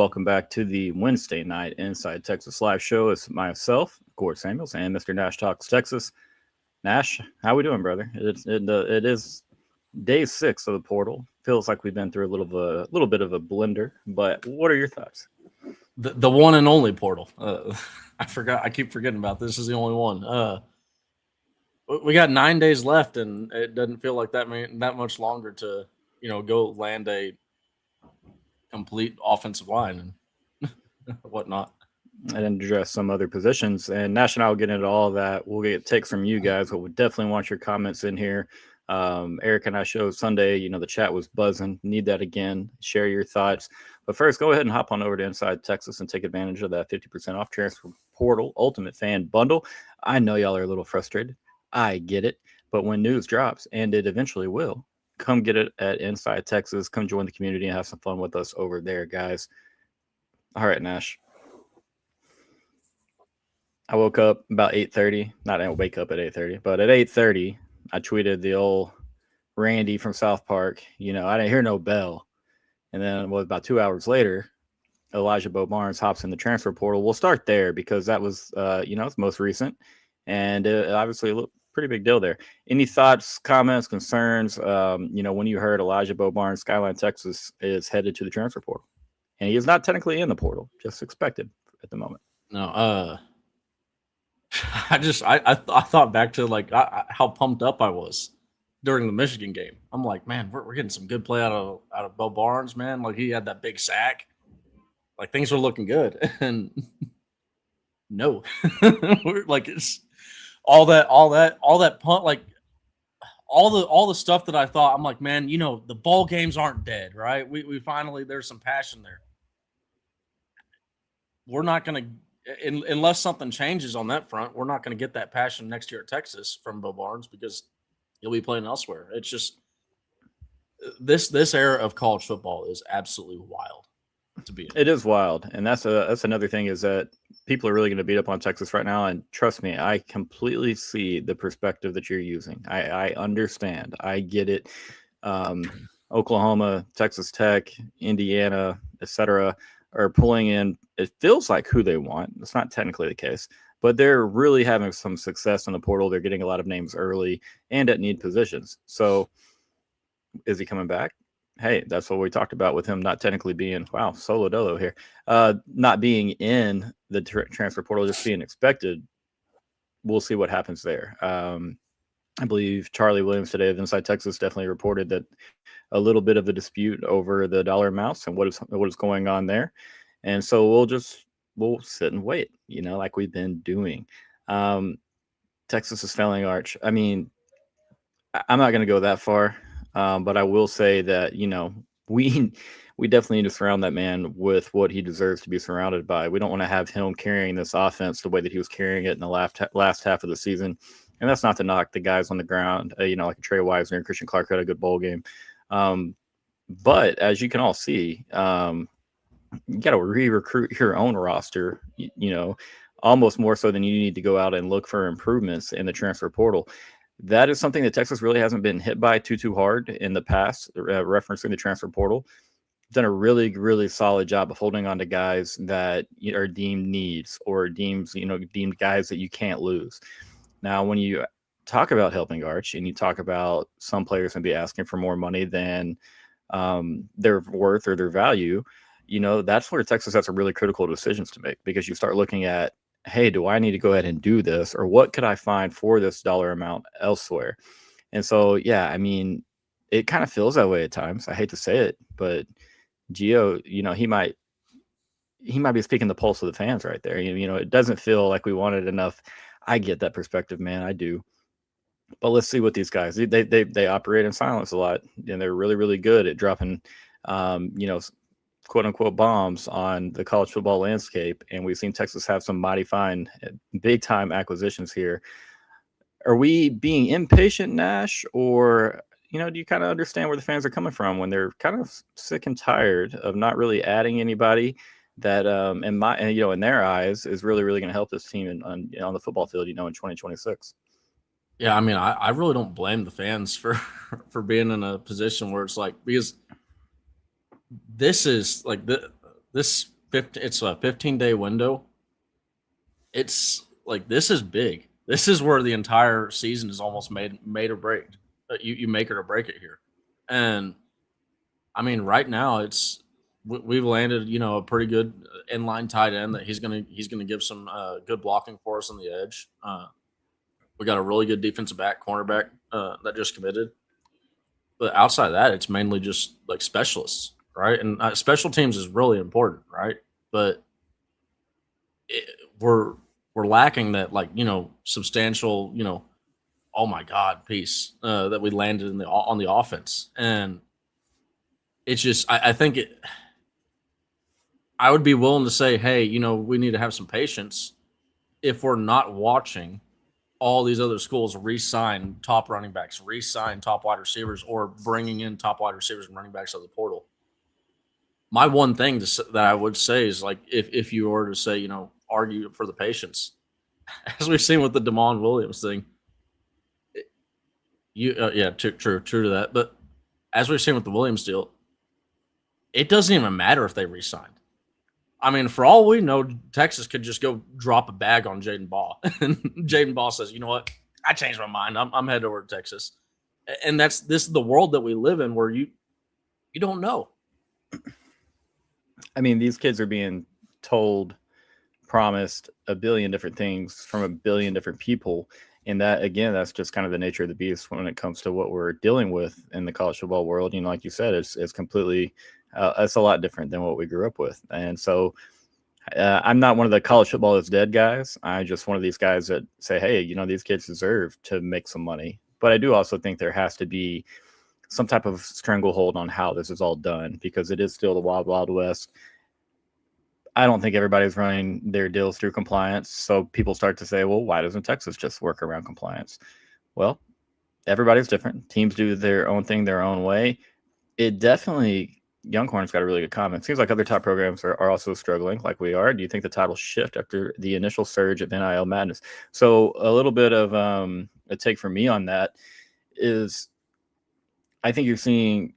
welcome back to the Wednesday night Inside Texas live show. It's myself, Gord Samuels, and Mr. Nash Talks Texas. Nash, how we doing, brother? It is day 6 of the portal. Feels like we've been through a little bit of a blender, but what are your thoughts? The one and only portal. I keep forgetting about this. Is the only one. We got 9 days left, and it doesn't feel like that much longer to go land a complete offensive line and whatnot. And address some other positions. And Nash and I will get into all of that. We'll get takes from you guys, but we definitely want your comments in here. Eric and I showed Sunday, the chat was buzzing. Need that again. Share your thoughts. But first, go ahead and hop on over to Inside Texas and take advantage of that 50% off transfer portal Ultimate Fan Bundle. I know y'all are a little frustrated. I get it. But when news drops, and it eventually will, come get it at Inside Texas. Come join the community and have some fun with us over there, guys. All right, Nash. I woke up about 8:30. Not I didn't wake up at 8:30, but at 8:30, I tweeted the old Randy from South Park. I didn't hear no bell. And then about 2 hours later, Elijah Bo Barnes hops in the transfer portal. We'll start there because that was, it's most recent. And obviously a pretty big deal there. Any thoughts, comments, concerns, when you heard Elijah Bo Barnes, Skyline, Texas, is headed to the transfer portal? And he is not technically in the portal, just expected at the moment. No, I thought back to how pumped up I was during the Michigan game. I'm like, man, we're getting some good play out of Bo Barnes, man. Like, he had that big sack. Like, things were looking good. And no, like, it's all that punt, like all the stuff that I thought. I'm like, man, the ball games aren't dead, right? We finally, there's some passion there. We're not going to, unless something changes on that front, we're not going to get that passion next year at Texas from Bo Barnes because he'll be playing elsewhere. It's just this era of college football is absolutely wild to be in. It is wild, and that's another thing is that people are really going to beat up on Texas right now. And trust me, I completely see the perspective that you're using. I understand. I get it. Oklahoma, Texas Tech, Indiana, etc. are pulling in, it feels like who they want. It's not technically the case, but they're really having some success in the portal. They're getting a lot of names early and at need positions. So is he coming back? Hey, that's what we talked about with him not technically being, solo dolo here, not being in the transfer portal, just being expected. We'll see what happens there. I believe Charlie Williams today of Inside Texas definitely reported that a little bit of a dispute over the dollar amounts and what is going on there. And so we'll sit and wait, like we've been doing. Texas is failing arch. I mean, I'm not going to go that far, but I will say that, we definitely need to surround that man with what he deserves to be surrounded by. We don't want to have him carrying this offense the way that he was carrying it in the last half of the season. And that's not to knock the guys on the ground, like Trey Wisener and Christian Clark had a good bowl game. But as you can all see, you got to re-recruit your own roster, almost more so than you need to go out and look for improvements in the transfer portal. That is something that Texas really hasn't been hit by too hard in the past, referencing the transfer portal. Done a really, really solid job of holding on to guys that are deemed needs or deemed guys that you can't lose. Now, when you talk about helping arch and you talk about some players going to be asking for more money than their worth or their value, that's where Texas has some really critical decisions to make, because you start looking at, hey, do I need to go ahead and do this, or what could I find for this dollar amount elsewhere? And so, yeah, I mean, it kind of feels that way at times. I hate to say it, but Gio, he might be speaking the pulse of the fans right there. It doesn't feel like we wanted enough. I get that perspective, man. I do. But let's see what these guys, they operate in silence a lot, and they're really, really good at dropping, quote unquote bombs on the college football landscape. And we've seen Texas have some mighty fine, big time acquisitions here. Are we being impatient, Nash, or, do you kind of understand where the fans are coming from when they're kind of sick and tired of not really adding anybody that, in their eyes, is really, really going to help this team on the football field, in 2026? Yeah, I mean, I really don't blame the fans for being in a position where it's like, because this is like it's a 15-day window. It's like, this is big. This is where the entire season is almost made or break. You make it or break it here. And I mean, right now we've landed, a pretty good inline tight end that he's gonna give some good blocking for us on the edge. We got a really good defensive back, cornerback that just committed. But outside of that, it's mainly just like specialists, right? And special teams is really important, right? But it, we're lacking that, like, substantial, oh my god piece that we landed on the offense. And it's just, I think I would be willing to say, hey, we need to have some patience if we're not watching all these other schools re-sign top running backs, re-sign top wide receivers, or bringing in top wide receivers and running backs out of the portal. My one thing that I would say is, like, if you were to say, argue for the patience, as we've seen with the Damon Williams thing, true to that. But as we've seen with the Williams deal, it doesn't even matter if they re-signed. I mean, for all we know, Texas could just go drop a bag on Jaden Ball, and Jaden Ball says, "You know what? I changed my mind. I'm headed over to Texas." And this is the world that we live in, where you don't know. I mean, these kids are being told, promised a billion different things from a billion different people. And that, again, that's just kind of the nature of the beast when it comes to what we're dealing with in the college football world. Like you said, it's completely, it's a lot different than what we grew up with. And so I'm not one of the college football is dead guys. I'm just one of these guys that say, hey, these kids deserve to make some money. But I do also think there has to be some type of stranglehold on how this is all done, because it is still the wild, wild west. I don't think everybody's running their deals through compliance. So people start to say, well, why doesn't Texas just work around compliance? Well, everybody's different. Teams do their own thing their own way. It definitely, Younghorn's got a really good comment. Seems like other top programs are also struggling like we are. Do you think the title shift after the initial surge of NIL madness? So a little bit of a take from me on that is, I think you're seeing,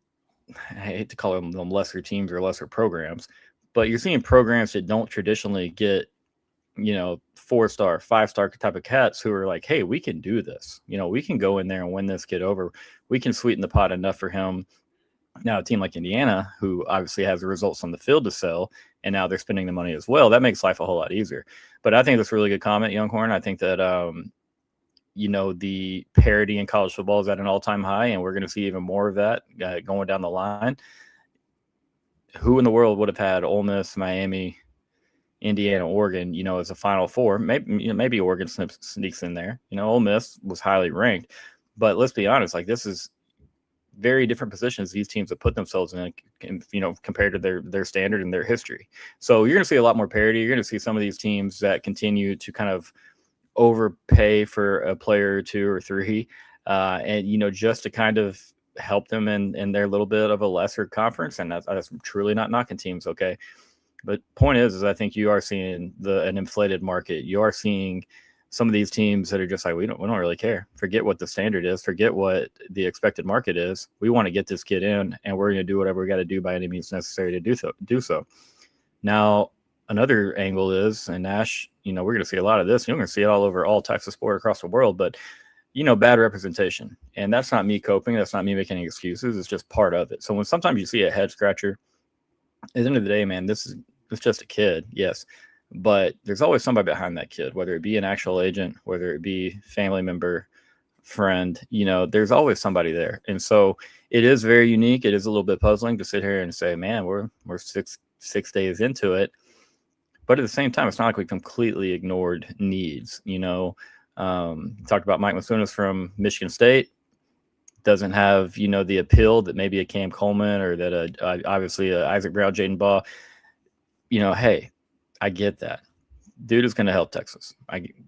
I hate to call them lesser teams or lesser programs, but you're seeing programs that don't traditionally get, 4-star, 5-star type of cats who are like, hey, we can do this. We can go in there and win this kid over. We can sweeten the pot enough for him. Now, a team like Indiana, who obviously has the results on the field to sell, and now they're spending the money as well, that makes life a whole lot easier. But I think that's a really good comment, Younghorn. I think that, the parity in college football is at an all-time high, and we're going to see even more of that going down the line. Who in the world would have had Ole Miss, Miami, Indiana, Oregon, as a Final Four? Maybe Oregon sneaks in there. Ole Miss was highly ranked, but let's be honest, like, this is very different positions these teams have put themselves in, compared to their standard and their history. So you're going to see a lot more parity. You're going to see some of these teams that continue to kind of overpay for a player or two or three, and just to kind of help them in their little bit of a lesser conference. And that's truly not knocking teams, okay? But point is I think you are seeing an inflated market. You are seeing some of these teams that are just like, we don't really care. Forget what the standard is. Forget what the expected market is. We want to get this kid in, and we're going to do whatever we got to do by any means necessary to do so. Now, another angle is, and Nash, we're going to see a lot of this. You're going to see it all over all types of sport across the world, but bad representation. And that's not me coping. That's not me making any excuses. It's just part of it. So when sometimes you see a head scratcher, at the end of the day, man, it's just a kid. Yes. But there's always somebody behind that kid, whether it be an actual agent, whether it be family member, friend, there's always somebody there. And so it is very unique. It is a little bit puzzling to sit here and say, man, we're 6 days into it. But at the same time, it's not like we completely ignored needs. Talked about Mike Masunas from Michigan State. Doesn't have, the appeal that maybe a Cam Coleman or that obviously Isaac Brown, Jaden Baugh. Hey, I get that. Dude is going to help Texas.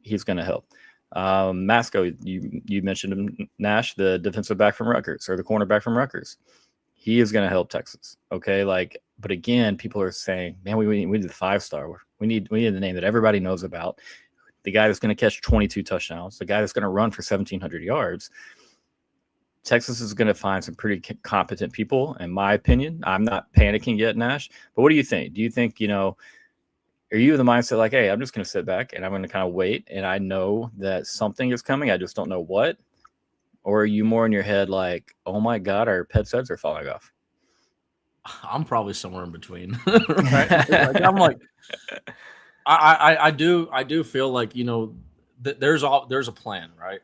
He's going to help. Masco, you mentioned him, Nash, the defensive back from Rutgers, or the cornerback from Rutgers. He is going to help Texas. Okay, but again, people are saying, man, we need the 5-star. We need the name that everybody knows about. The guy that's going to catch 22 touchdowns. The guy that's going to run for 1,700 yards. Texas is going to find some pretty competent people, in my opinion. I'm not panicking yet, Nash. But what do you think? Do you think, are you in the mindset like, hey, I'm just going to sit back and I'm going to kind of wait, and I know that something is coming, I just don't know what? Or are you more in your head like, oh my God, our pet heads are falling off? I'm probably somewhere in between, right? Like, I'm like, I do feel like, there's a plan, right?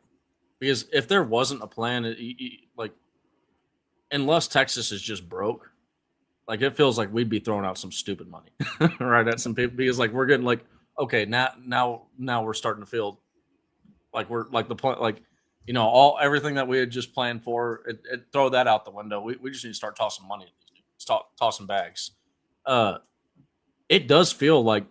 Because if there wasn't a plan, like, unless Texas is just broke, like, it feels like we'd be throwing out some stupid money, right? At some people, because like we're getting like, okay, now we're starting to feel like we're like the point, like, everything that we had just planned for, throw that out the window. We just need to start tossing money at these dudes, tossing bags. It does feel like,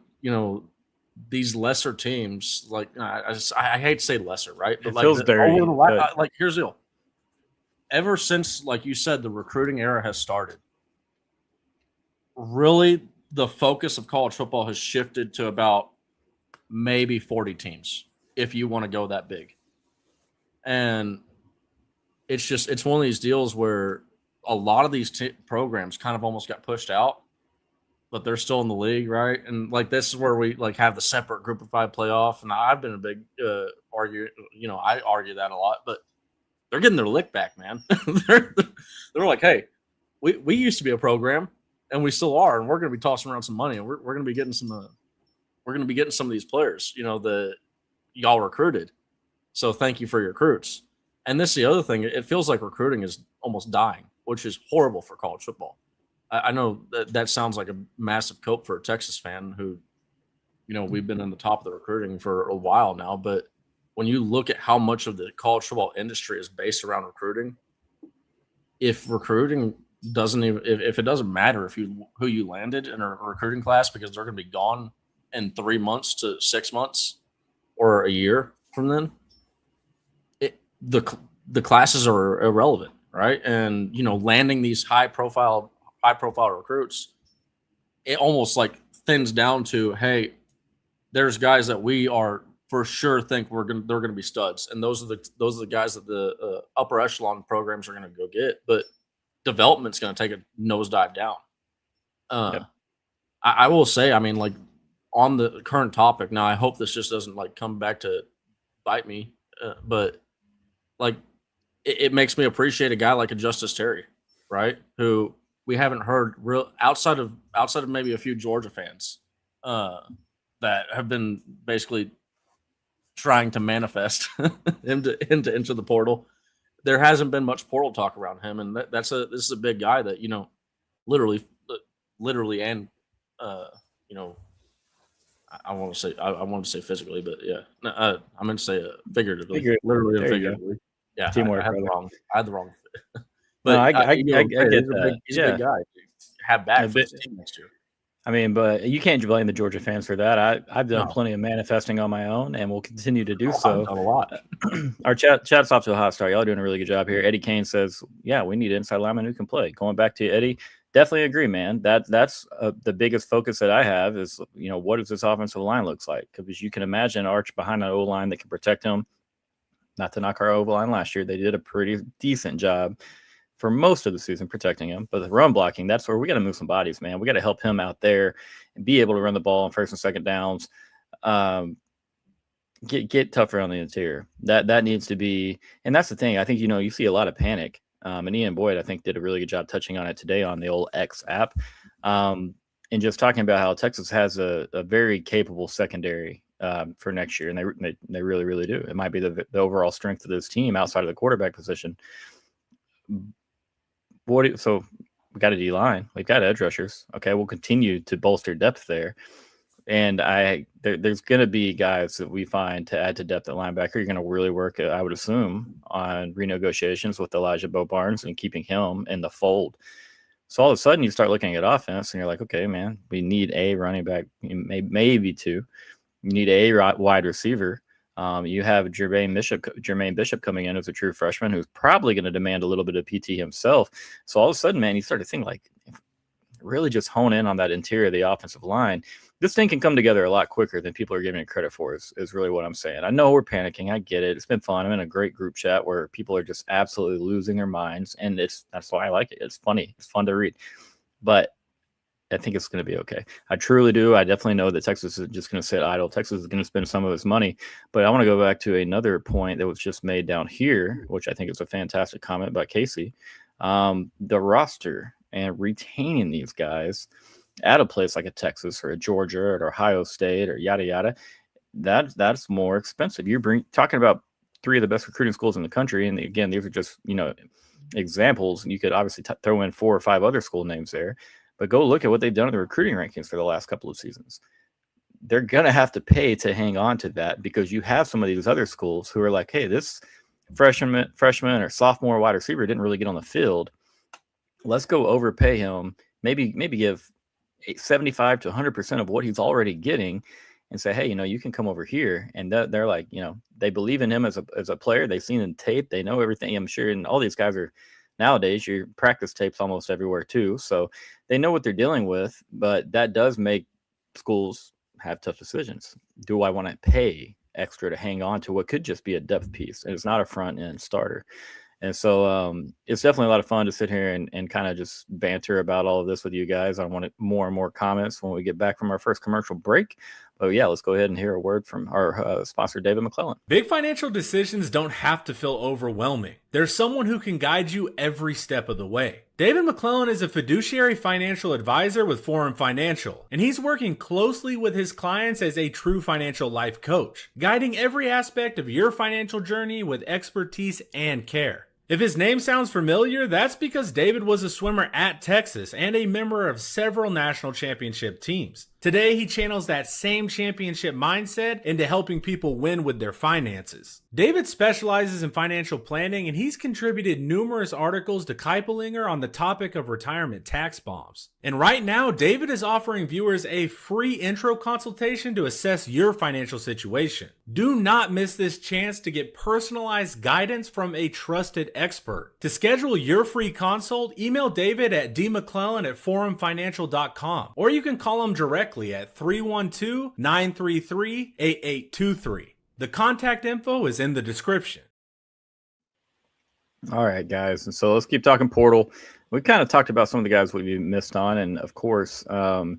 these lesser teams, like, I hate to say lesser, right? But It like, feels dirty. Like, here's the deal. Ever since, like you said, the recruiting era has started, really the focus of college football has shifted to about maybe 40 teams, if you want to go that big. And it's one of these deals where a lot of these programs kind of almost got pushed out, but they're still in the league, right? And like, this is where we like have the separate group of 5 playoff. And I've been a big I argue that a lot, but they're getting their lick back, man. they're like, hey, we used to be a program, and we still are, and we're going to be tossing around some money, and we're going to be getting some of these players, that y'all recruited. So thank you for your recruits. And this is the other thing. It feels like recruiting is almost dying, which is horrible for college football. I know that sounds like a massive cope for a Texas fan who, we've been in the top of the recruiting for a while now. But when you look at how much of the college football industry is based around recruiting, if recruiting doesn't even, if it doesn't matter who you landed in a recruiting class, because they're going to be gone in 3 months to 6 months or a year from then, the classes are irrelevant, right? And landing these high profile recruits, it almost like thins down to, hey, there's guys that we are for sure think they're gonna be studs, and those are the guys that the upper echelon programs are gonna go get, but development's gonna take a nosedive down. Yep. I will say, I mean, like, on the current topic now, I hope this just doesn't like come back to bite me, but like, it makes me appreciate a guy like a Justice Terry, right? Who we haven't heard real outside of maybe a few Georgia fans that have been basically trying to manifest into the portal. There hasn't been much portal talk around him, and this is a big guy that literally, and I want to say physically, but yeah, I meant to say figuratively, literally and figuratively. Yeah, Teamwork. I had the wrong. But no, I get that. He's a big guy. Have back for his team next year. I mean, but you can't blame the Georgia fans for that. I've done plenty of manifesting on my own, and will continue to do so. I've done a lot. Our chat's off to a hot start. Y'all are doing a really good job here. Eddie Kane says, "Yeah, we need inside linemen who can play." Going back to Eddie, definitely agree, man. That's the biggest focus that I have is what does this offensive line looks like? Because you can imagine Arch behind an O line that can protect him. Not to knock our O line last year, they did a pretty decent job for most of the season protecting him. But the run blocking, that's where we got to move some bodies, man. We got to help him out there and be able to run the ball on first and second downs. Get tougher on the interior. That needs to be, and that's the thing. I think you see a lot of panic. And Ian Boyd, I think, did a really good job touching on it today on the old X app, and just talking about how Texas has a very capable secondary for next year, and they really, really do. It might be the overall strength of this team outside of the quarterback position. So we got a D line, we've got edge rushers. Okay, we'll continue to bolster depth there, and there's going to be guys that we find to add to depth at linebacker. You're going to really work, I would assume, on renegotiations with Elijah Bo Barnes and keeping him in the fold. So all of a sudden, you start looking at offense, and you're like, okay, man, we need a running back, maybe two. You need a wide receiver. You have Jermaine Bishop coming in as a true freshman who's probably going to demand a little bit of PT himself. So all of a sudden, man, you start to think like, really just hone in on that interior of the offensive line. this thing can come together a lot quicker than people are giving it credit for is really what I'm saying. I know we're panicking. I get it. It's been fun. I'm in a great group chat where people are just absolutely losing their minds, and that's why I like it. It's funny. It's fun to read. But I think it's going to be okay. I truly do. I definitely know that Texas is just going to sit idle. Texas is going to spend some of its money. But I want to go back to another point that was just made down here, which I think is a fantastic comment by Casey. The roster and retaining these guys at a place like a Texas or a Georgia or an Ohio State or yada yada, that's more expensive. You're talking about three of the best recruiting schools in the country, and again, these are just examples. You could obviously throw in 4 or 5 other school names there, but go look at what they've done in the recruiting rankings for the last couple of seasons. They're gonna have to pay to hang on to that, because you have some of these other schools who are like, hey, this freshman or sophomore wide receiver didn't really get on the field. Let's go overpay him. Maybe give 75 to 100% of what he's already getting, and say, hey, you can come over here. And they're like, they believe in him as a player. They've seen in tape. They know everything. I'm sure. And all these guys are nowadays, your practice tapes almost everywhere too. So they know what they're dealing with, but that does make schools have tough decisions. Do I want to pay extra to hang on to what could just be a depth piece? And it's not a front end starter. And so it's definitely a lot of fun to sit here and kind of just banter about all of this with you guys. I want more and more comments when we get back from our first commercial break. But yeah, let's go ahead and hear a word from our sponsor, David McClellan. Big financial decisions don't have to feel overwhelming. There's someone who can guide you every step of the way. David McClellan is a fiduciary financial advisor with Forum Financial, and he's working closely with his clients as a true financial life coach, guiding every aspect of your financial journey with expertise and care. If his name sounds familiar, that's because David was a swimmer at Texas and a member of several national championship teams. Today, he channels that same championship mindset into helping people win with their finances. David specializes in financial planning, and he's contributed numerous articles to Kiplinger on the topic of retirement tax bombs. And right now, David is offering viewers a free intro consultation to assess your financial situation. Do not miss this chance to get personalized guidance from a trusted expert. To schedule your free consult, email David at dmcclellan@forumfinancial.com, or you can call him directly at 312-933-8823. The contact info is in the description. All right, guys. And so let's keep talking portal. We kind of talked about some of the guys we missed on. And of course, a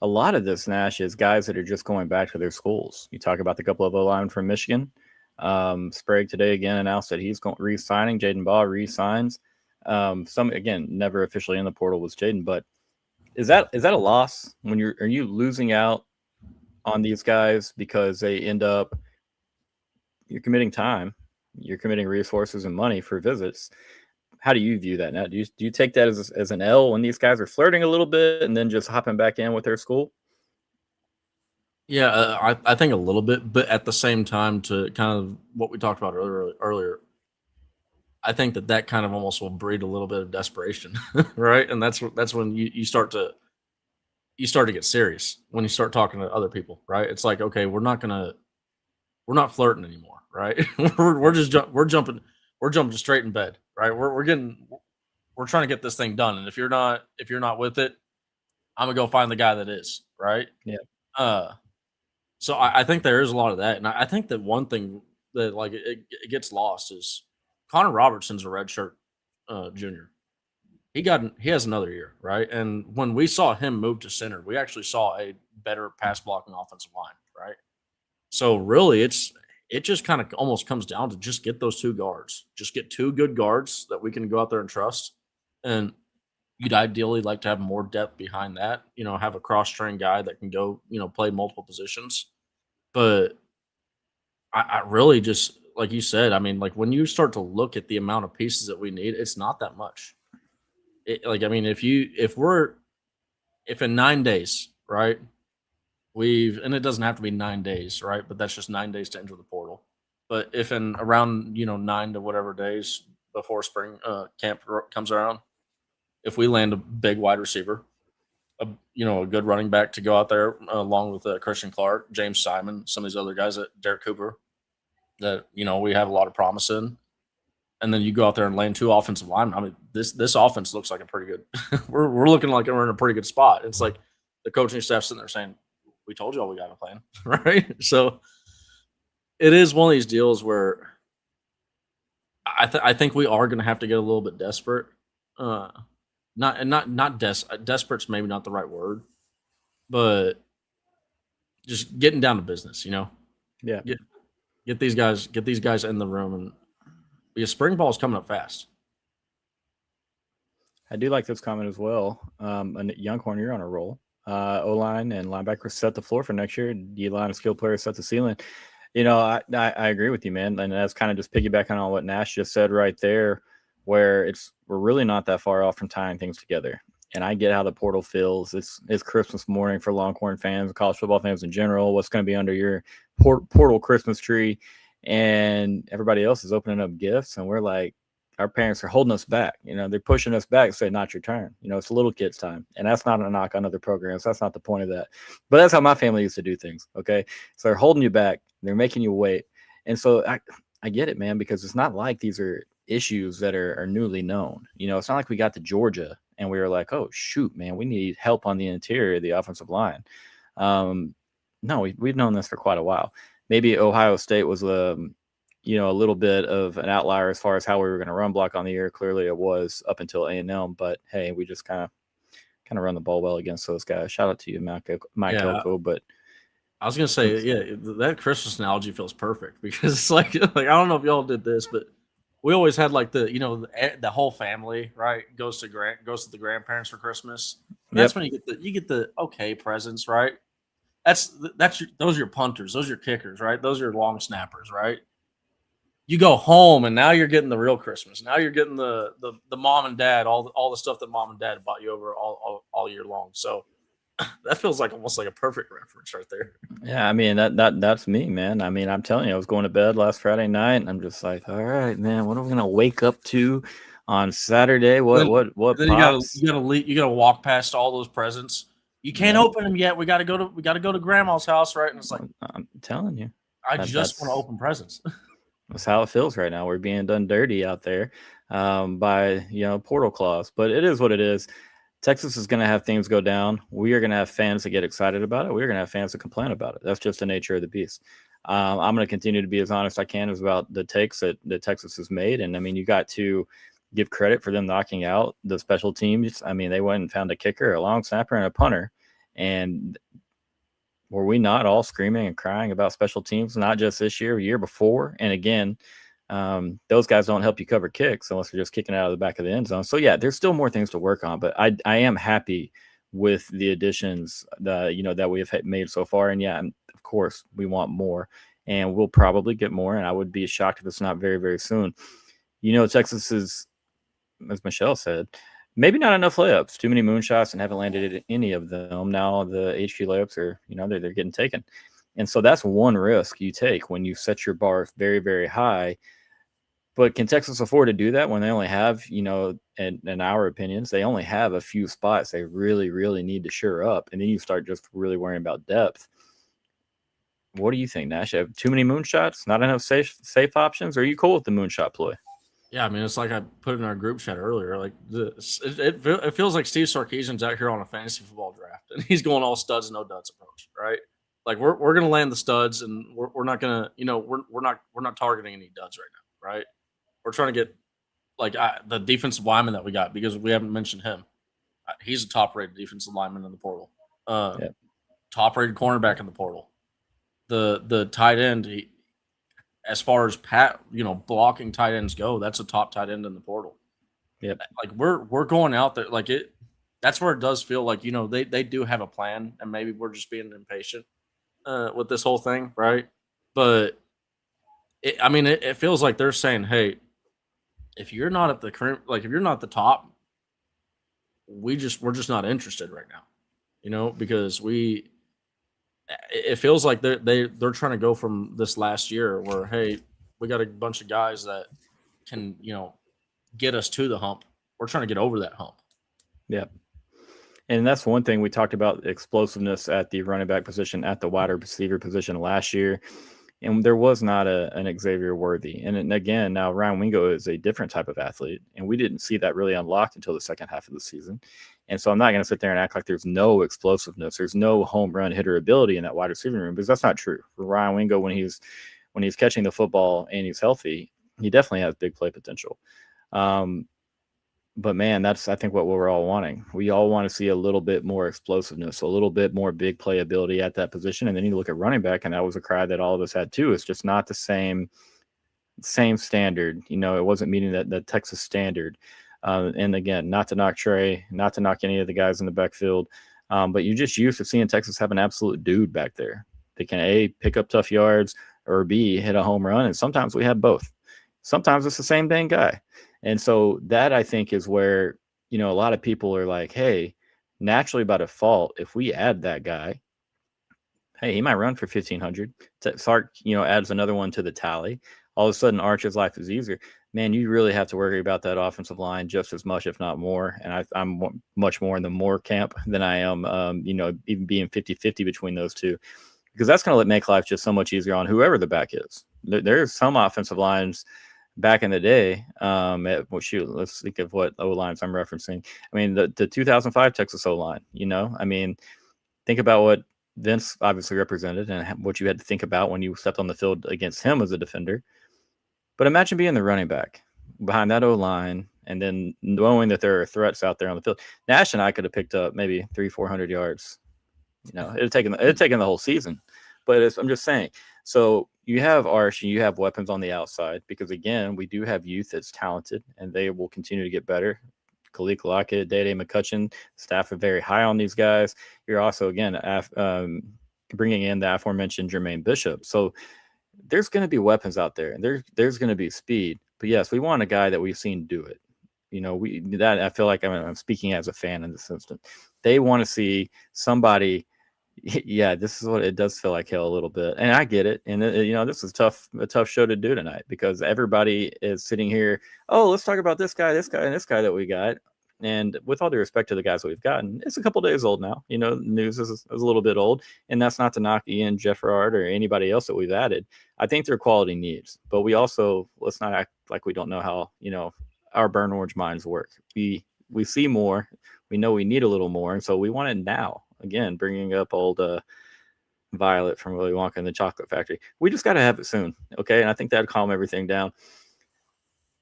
lot of this, Nash, is guys that are just going back to their schools. You talk about the couple of O-linemen from Michigan. Sprague today again announced that he's re-signing. Jaden Baugh re-signs. Some, again, never officially in the portal was Jaden, but is that a loss when are you losing out on these guys because they end up, you're committing time, you're committing resources and money for visits? How do you view that now? Do you take that as an L when these guys are flirting a little bit and then just hopping back in with their school? Yeah, I think a little bit, but at the same time, to kind of what we talked about earlier, I think that kind of almost will breed a little bit of desperation, right? And that's when you start to get serious, when you start talking to other people, right? It's like, okay, we're not flirting anymore, right? we're jumping straight in bed, right? We're trying to get this thing done, and if you're not with it, I'm gonna go find the guy that is, right? Yeah. So I think there is a lot of that, and I think that one thing that like it gets lost is Connor Robertson's a redshirt junior. He has another year, right? And when we saw him move to center, we actually saw a better pass blocking offensive line, right? So really, it just kind of almost comes down to just get those 2 guards, just get 2 good guards that we can go out there and trust. And you'd ideally like to have more depth behind that, have a cross-trained guy that can go, play multiple positions. But I really just, like you said, I mean, like when you start to look at the amount of pieces that we need, it's not that much. If in 9 days, right, and it doesn't have to be 9 days, right, but that's just 9 days to enter the portal. But if in around, 9 to whatever days before spring camp comes around, if we land a big wide receiver, a good running back to go out there along with Christian Clark, James Simon, some of these other guys, Derek Cooper, that we have a lot of promise in, and then you go out there and land 2 offensive linemen. I mean, this offense looks like a pretty good. we're looking like we're in a pretty good spot. It's like the coaching staff sitting there saying we told y'all we got a plan, right? So it is one of these deals where I think we are going to have to get a little bit desperate. Desperate's maybe not the right word, but just getting down to business, Yeah. Get these guys in the room, and because spring ball is coming up fast. I do like this comment as well. Younghorn, you're on a roll. O-line and linebackers set the floor for next year. D-line and skill players set the ceiling. I agree with you, man. And that's kind of just piggybacking on what Nash just said right there, where we're really not that far off from tying things together. And I get how the portal feels. It's Christmas morning for Longhorn fans, college football fans in general. What's going to be under your portal Christmas tree? And everybody else is opening up gifts, and we're like, our parents are holding us back. They're pushing us back, say, not your turn. It's little kids' time. And that's not a knock on other programs. That's not the point of that. But that's how my family used to do things, okay? So they're holding you back. They're making you wait. And so I get it, man, because it's not like these are issues that are newly known. It's not like we got to Georgia and we were like, oh, shoot, man, we need help on the interior of the offensive line. No, we've known this for quite a while. Maybe Ohio State was a little bit of an outlier as far as how we were going to run block on the year. Clearly it was up until A&M, but hey, we just kind of run the ball well against those guys. Shout out to you, Mike Elko. But I was going to say, that Christmas analogy feels perfect because it's like I don't know if y'all did this, but we always had like the whole family, right, goes to the grandparents for Christmas. That's when you get the okay presents, right? Those are your punters, those are your kickers, right? Those are your long snappers, right? You go home and now you're getting the real Christmas. Now you're getting the mom and dad, all the stuff that mom and dad bought you over all year long. So that feels like almost like a perfect reference right there. Yeah, I mean that's me, man. I mean, I'm telling you, I was going to bed last Friday night and I'm just like, all right, man, what are we gonna wake up to on Saturday? What then pops? you gotta walk past all those presents. You can't open them yet. We gotta go to grandma's house, right? And it's like, I'm telling you, I just want to open presents. That's how it feels right now. We're being done dirty out there by portal clause, but it is what it is. Texas is going to have things go down. We are going to have fans that get excited about it. We're going to have fans that complain about it. That's just the nature of the beast. I'm going to continue to be as honest as I can about the takes that Texas has made. And I mean, you got to give credit for them knocking out the special teams. I mean, they went and found a kicker, a long snapper, and a punter. And were we not all screaming and crying about special teams, not just this year before? And again, those guys don't help you cover kicks unless you're just kicking out of the back of the end zone. So yeah, there's still more things to work on, but I am happy with the additions that we have made so far. And yeah, of course we want more, and we'll probably get more. And I would be shocked if it's not very, very soon. Texas is, as Michelle said, maybe not enough layups, too many moonshots, and haven't landed at any of them. Now the HQ layups are, they're getting taken. And so that's one risk you take when you set your bar very, very high. But can Texas afford to do that when they only have, in our opinions, they only have a few spots they really, really need to shore up. And then you start just really worrying about depth. What do you think, Nash? Have too many moonshots, not enough safe options? Or are you cool with the moonshot play? Yeah, I mean, it's like I put in our group chat earlier. Like it feels like Steve Sarkisian's out here on a fantasy football draft, and he's going all studs, no duds approach, right? Like we're gonna land the studs, and we're not gonna, we're not targeting any duds right now, right? We're trying to get like the defensive lineman that we got, because we haven't mentioned him. He's a top-rated defensive lineman in the portal. Top-rated cornerback in the portal. The tight end, as far as blocking tight ends go, that's a top tight end in the portal. Yep. Like we're going out there like it. That's where it does feel like they do have a plan, and maybe we're just being impatient with this whole thing, right? But it feels like they're saying, hey, if you're not at the current, like if you're not the top, we're just not interested right now, because it feels like they're trying to go from this last year where, hey, we got a bunch of guys that can, get us to the hump. We're trying to get over that hump. Yeah. And that's one thing we talked about, explosiveness at the running back position, at the wide receiver position last year. And there was not an Xavier Worthy. And again, now Ryan Wingo is a different type of athlete, and we didn't see that really unlocked until the second half of the season. And so I'm not going to sit there and act like there's no explosiveness, there's no home run hitter ability in that wide receiving room, because that's not true. For Ryan Wingo, when he's catching the football and he's healthy, he definitely has big play potential. But man, that's, I think, what we're all wanting. We all want to see a little bit more explosiveness, a little bit more big play ability at that position. And then you look at running back, and that was a cry that all of us had too. It's just not the same standard. You know, it wasn't meeting that Texas standard. And again, not to knock Trey, not to knock any of the guys in the backfield, but you're just used to seeing Texas have an absolute dude back there. They can A, pick up tough yards, or B, hit a home run. And sometimes we have both. Sometimes it's the same dang guy. And so that, I think, is where, you know, a lot of people are like, hey, naturally by default, if we add that guy, hey, he might run for 1,500. Sark, you know, adds another one to the tally. All of a sudden, Arch's life is easier. Man, you really have to worry about that offensive line just as much, if not more. And I'm much more in the more camp than I am, you know, even being 50-50 between those two, because that's going to make life just so much easier on whoever the back is. There's some offensive lines back in the day, let's think of what O-lines I'm referencing. I mean, the 2005 Texas O-line, you know, I mean, think about what Vince obviously represented and what you had to think about when you stepped on the field against him as a defender. But imagine being the running back behind that O-line and then knowing that there are threats out there on the field. Nash and I could have picked up maybe 300-400 yards. You know, it had taken the whole season. But I'm just saying. So you have Arch and you have weapons on the outside, because, again, we do have youth that's talented and they will continue to get better. Khalil Lockett, Dede McCutcheon, staff are very high on these guys. You're also, again, bringing in the aforementioned Jermaine Bishop. So there's going to be weapons out there, and there's going to be speed. But yes, we want a guy that we've seen do it. You know, I feel like I'm speaking as a fan in this instance. They want to see somebody. Yeah, this is what it does feel like hell a little bit, and I get it. And you know, this is a tough show to do tonight, because everybody is sitting here. Oh, let's talk about this guy, and this guy that we got. And with all due respect to the guys that we've gotten, it's a couple days old now. You know, news is a little bit old, and that's not to knock Ian, Jeff Gerard, or anybody else that we've added. I think they're quality needs, but we also, let's not act like we don't know how, you know, our burn orange minds work. We see more, we know we need a little more, and so we want it now. Again, bringing up old Violet from Willy Wonka and the Chocolate Factory. We just got to have it soon, okay? And I think that'd calm everything down.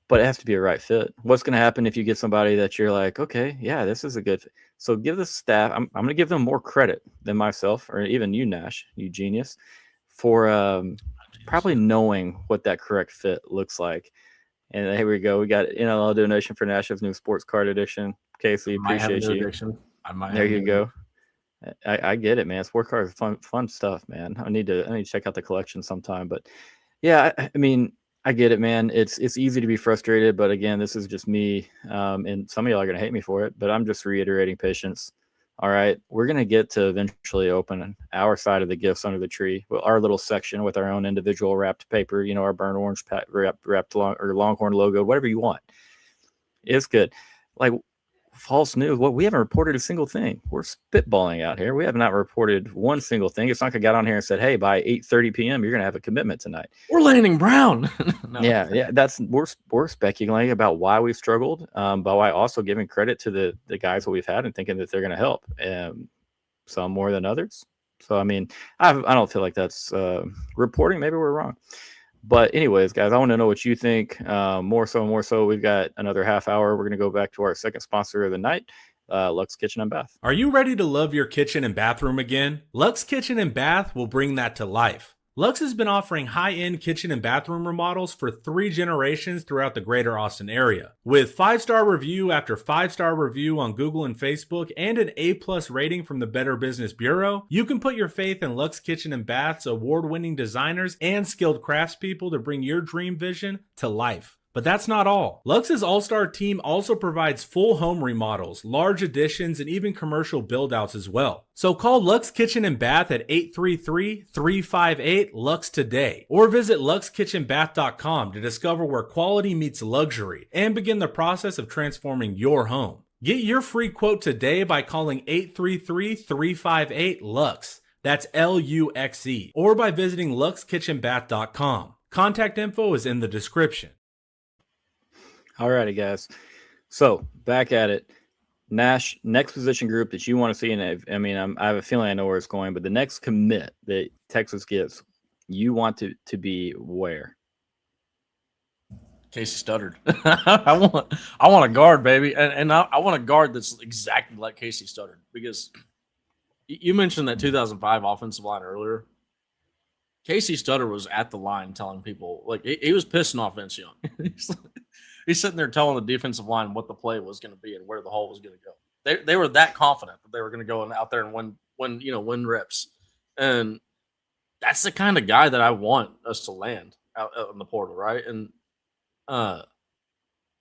But it has to be a right fit. What's going to happen if you get somebody that you're like, okay, yeah, this is a good fit? So give the staff, I'm going to give them more credit than myself, or even you, Nash, you genius, for probably knowing what that correct fit looks like. And here we go. We got NLL donation for Nash's new sports card edition. Casey, appreciate you. There you go. I get it, man. Sport cards are fun stuff, man. I need to check out the collection sometime. But yeah, I mean, I get it, man. It's easy to be frustrated, but again, this is just me. And some of y'all are gonna hate me for it, but I'm just reiterating patience. All right, we're gonna get to eventually open our side of the gifts under the tree, well, our little section with our own individual wrapped paper. You know, our burnt orange wrapped or Longhorn logo, whatever you want. It's good. Like, false news. Well, we haven't reported a single thing. We're spitballing out here. We have not reported one single thing. It's not like I got on here and said, hey, by 8:30 p.m., you're going to have a commitment tonight. We're landing Brown. No. Yeah. We're speculating about why we struggled, but why also giving credit to the guys that we've had and thinking that they're going to help, some more than others. So, I mean, I don't feel like that's reporting. Maybe we're wrong. But anyways, guys, I want to know what you think. More so, we've got another half hour. We're going to go back to our second sponsor of the night, Luxe Kitchen and Bath. Are you ready to love your kitchen and bathroom again? Luxe Kitchen and Bath will bring that to life. Luxe has been offering high-end kitchen and bathroom remodels for 3 generations throughout the greater Austin area. With 5-star review after 5-star review on Google and Facebook and an A+ rating from the Better Business Bureau, you can put your faith in Luxe Kitchen and Bath's award-winning designers and skilled craftspeople to bring your dream vision to life. But that's not all. Luxe's all-star team also provides full home remodels, large additions, and even commercial build-outs as well. So call Luxe Kitchen and Bath at 833-358-LUXE today, or visit luxekitchenbath.com to discover where quality meets luxury and begin the process of transforming your home. Get your free quote today by calling 833-358-LUXE. That's LUXE. Or by visiting luxekitchenbath.com. Contact info is in the description. All righty, guys. So back at it. Nash, next position group that you want to see, and I have a feeling I know where it's going, but the next commit that Texas gets, you want to be where? Casey Studdard. I want a guard, baby, and I want a guard that's exactly like Casey Studdard, because you mentioned that 2005 offensive line earlier. Casey Studdard was at the line telling people, like, he was pissing off Vince Young. He's sitting there telling the defensive line what the play was going to be and where the hole was going to go. They were that confident that they were going to go out there and win reps. And that's the kind of guy that I want us to land out in the portal, right? And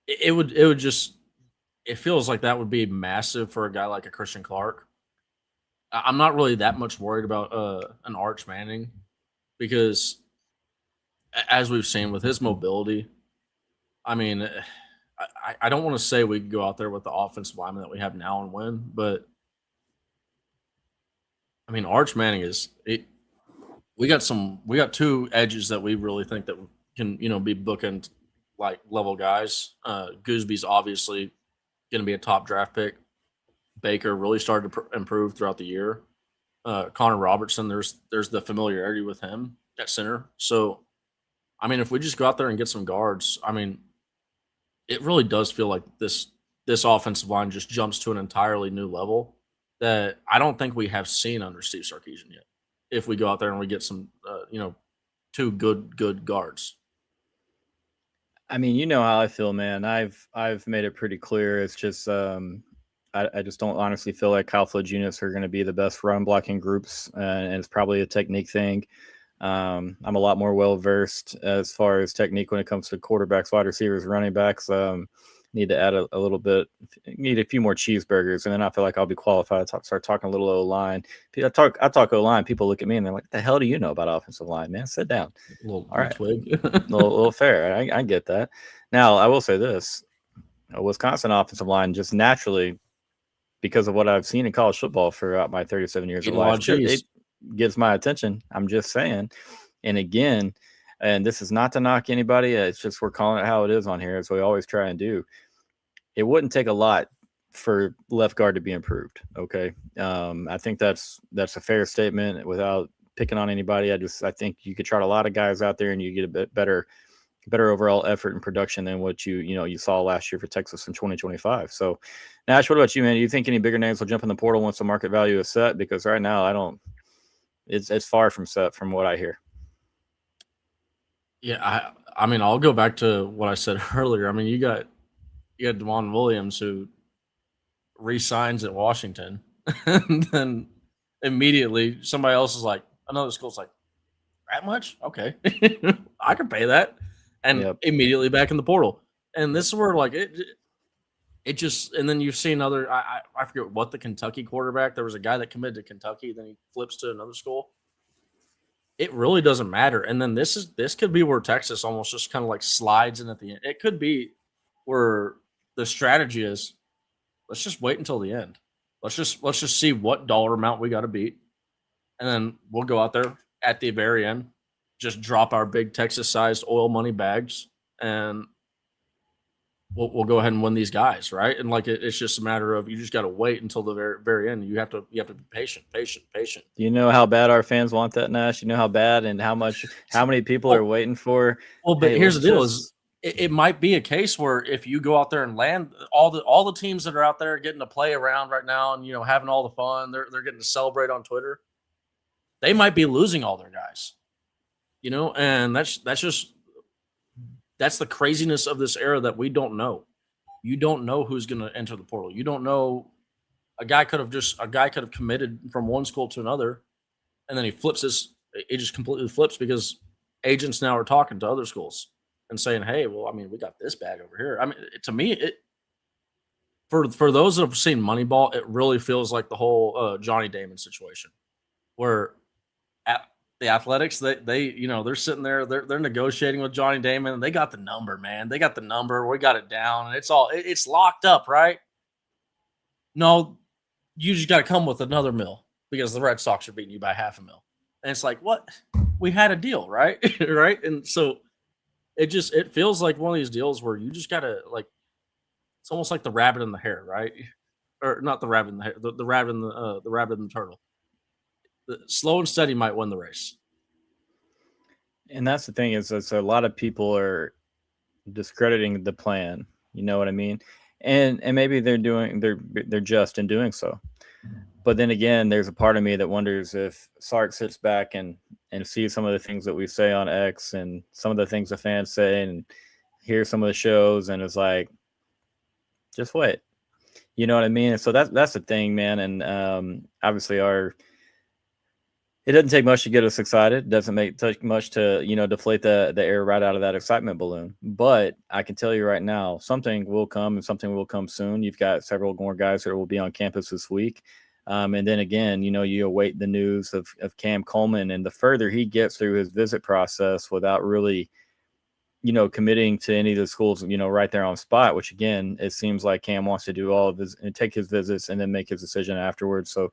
it feels like that would be massive for a guy like a Christian Clark. I'm not really that much worried about an Arch Manning, because as we've seen with his mobility, I mean, I don't want to say we could go out there with the offensive lineman that we have now and win, but I mean, Arch Manning we got two edges that we really think that can, be bookend like level guys. Goosby's obviously going to be a top draft pick. Baker really started to improve throughout the year. Connor Robertson, there's the familiarity with him at center. So, I mean, if we just go out there and get some guards, I mean, it really does feel like this offensive line just jumps to an entirely new level that I don't think we have seen under Steve Sarkisian yet. If we go out there and we get some, two good guards. I mean, you know how I feel, man. I've made it pretty clear. It's just I just don't honestly feel like Kyle Flood units are going to be the best run blocking groups, and it's probably a technique thing. I'm a lot more well versed as far as technique when it comes to quarterbacks, wide receivers, running backs. Need to add a little bit, need a few more cheeseburgers, and then I feel like I'll be qualified to start talking a little O-line. I talk O-line, people look at me and they're like, "What the hell do you know about offensive line, man? Sit down." All right, twig. little fair. I get that. Now I will say this: Wisconsin offensive line just naturally, because of what I've seen in college football throughout my 37 years of life, it gets my attention. I'm just saying. And again, and this is not to knock anybody. It's just we're calling it how it is on here, as we always try and do. It wouldn't take a lot for left guard to be improved. Okay. I think that's a fair statement without picking on anybody. I think you could try a lot of guys out there and you get a bit better overall effort and production than what you saw last year for Texas in 2025. So, Nash, what about you, man? Do you think any bigger names will jump in the portal once the market value is set? Because right now, I don't. It's far from set from what I hear. Yeah, I mean, I'll go back to what I said earlier. I mean, you got DeMond Williams, who re-signs at Washington, and then immediately somebody else is like, another school's like, that much? Okay, I can pay that, and immediately back in the portal. And this is where like it just, and then you've seen other. I forget what the Kentucky quarterback. There was a guy that committed to Kentucky, then he flips to another school. It really doesn't matter. And then this could be where Texas almost just kind of like slides in at the end. It could be where the strategy is, let's just wait until the end. Let's just see what dollar amount we got to beat, and then we'll go out there at the very end, just drop our big Texas-sized oil money bags, and we'll go ahead and win these guys, right? And like it's just a matter of you just got to wait until the very, very end. You have to be patient. You know how bad our fans want that, Nash? You know how bad and how many people are waiting for. Well, but here's the deal: is it might be a case where if you go out there and land all the teams that are out there getting to play around right now and having all the fun, they're getting to celebrate on Twitter. They might be losing all their guys, and that's the craziness of this era that we don't know. You don't know who's going to enter the portal. You don't know. A guy could have committed from one school to another, and then he flips it just completely flips because agents now are talking to other schools and saying, "Hey, well, I mean, we got this bag over here." I mean, to me, for those that have seen Moneyball, it really feels like the whole Johnny Damon situation, where the Athletics, they're sitting there, they're negotiating with Johnny Damon, and they got the number, man. They got the number. We got it down, and it's locked up, right? No, you just got to come with another mill. because the Red Sox are beating you by $500,000. And it's like, what? We had a deal, right? Right? And so it feels like one of these deals where you just gotta, like, it's almost like the rabbit and the hare, right? Or not the rabbit and the hare, the rabbit and the rabbit and the turtle. The slow and steady might win the race. And that's the thing is a lot of people are discrediting the plan. You know what I mean? And maybe they're just in doing so. But then again, there's a part of me that wonders if Sark sits back and sees some of the things that we say on X and some of the things the fans say and hear some of the shows and is like, just wait. You know what I mean? And so that's the thing, man. And obviously it doesn't take much to get us excited. It doesn't take much to, deflate the air right out of that excitement balloon. But I can tell you right now, something will come and something will come soon. You've got several more guys that will be on campus this week. And then again, you await the news of Cam Coleman, and the further he gets through his visit process without really, committing to any of the schools, right there on spot, which again, it seems like Cam wants to do all of his and take his visits and then make his decision afterwards. So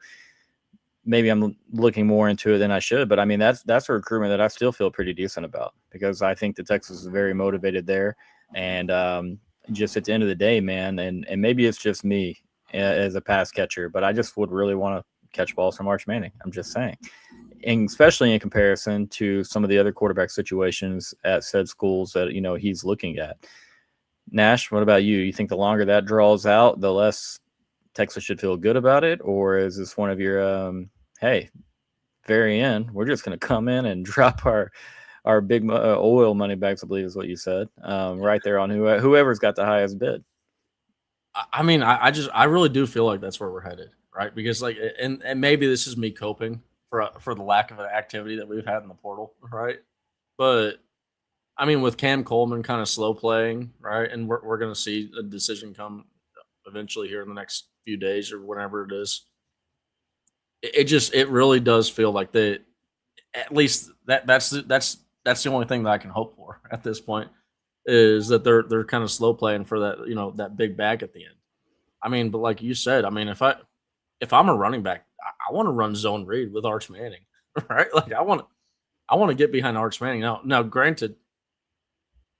maybe I'm looking more into it than I should, but I mean, that's a recruitment that I still feel pretty decent about because I think that Texas is very motivated there. And just at the end of the day, man, and maybe it's just me as a pass catcher, but I just would really want to catch balls from Arch Manning. I'm just saying. And especially in comparison to some of the other quarterback situations at said schools that, he's looking at. Nash, what about you? You think the longer that draws out, the less Texas should feel good about it? Or is this one of your, hey, very end, we're just going to come in and drop our big oil money bags, I believe is what you said, right there on whoever's got the highest bid? I mean, I really do feel like that's where we're headed, right? Because like, and maybe this is me coping for the lack of activity that we've had in the portal, right? But I mean, with Cam Coleman kind of slow playing, right, and we're going to see a decision come eventually here in the next few days or whenever it is. It really does feel like at least that's the only thing that I can hope for at this point. Is that they're kind of slow playing for that, that big bag at the end. I mean, but like you said, I mean, if I'm a running back, I want to run zone read with Arch Manning, right? Like I want to get behind Arch Manning. Now, granted,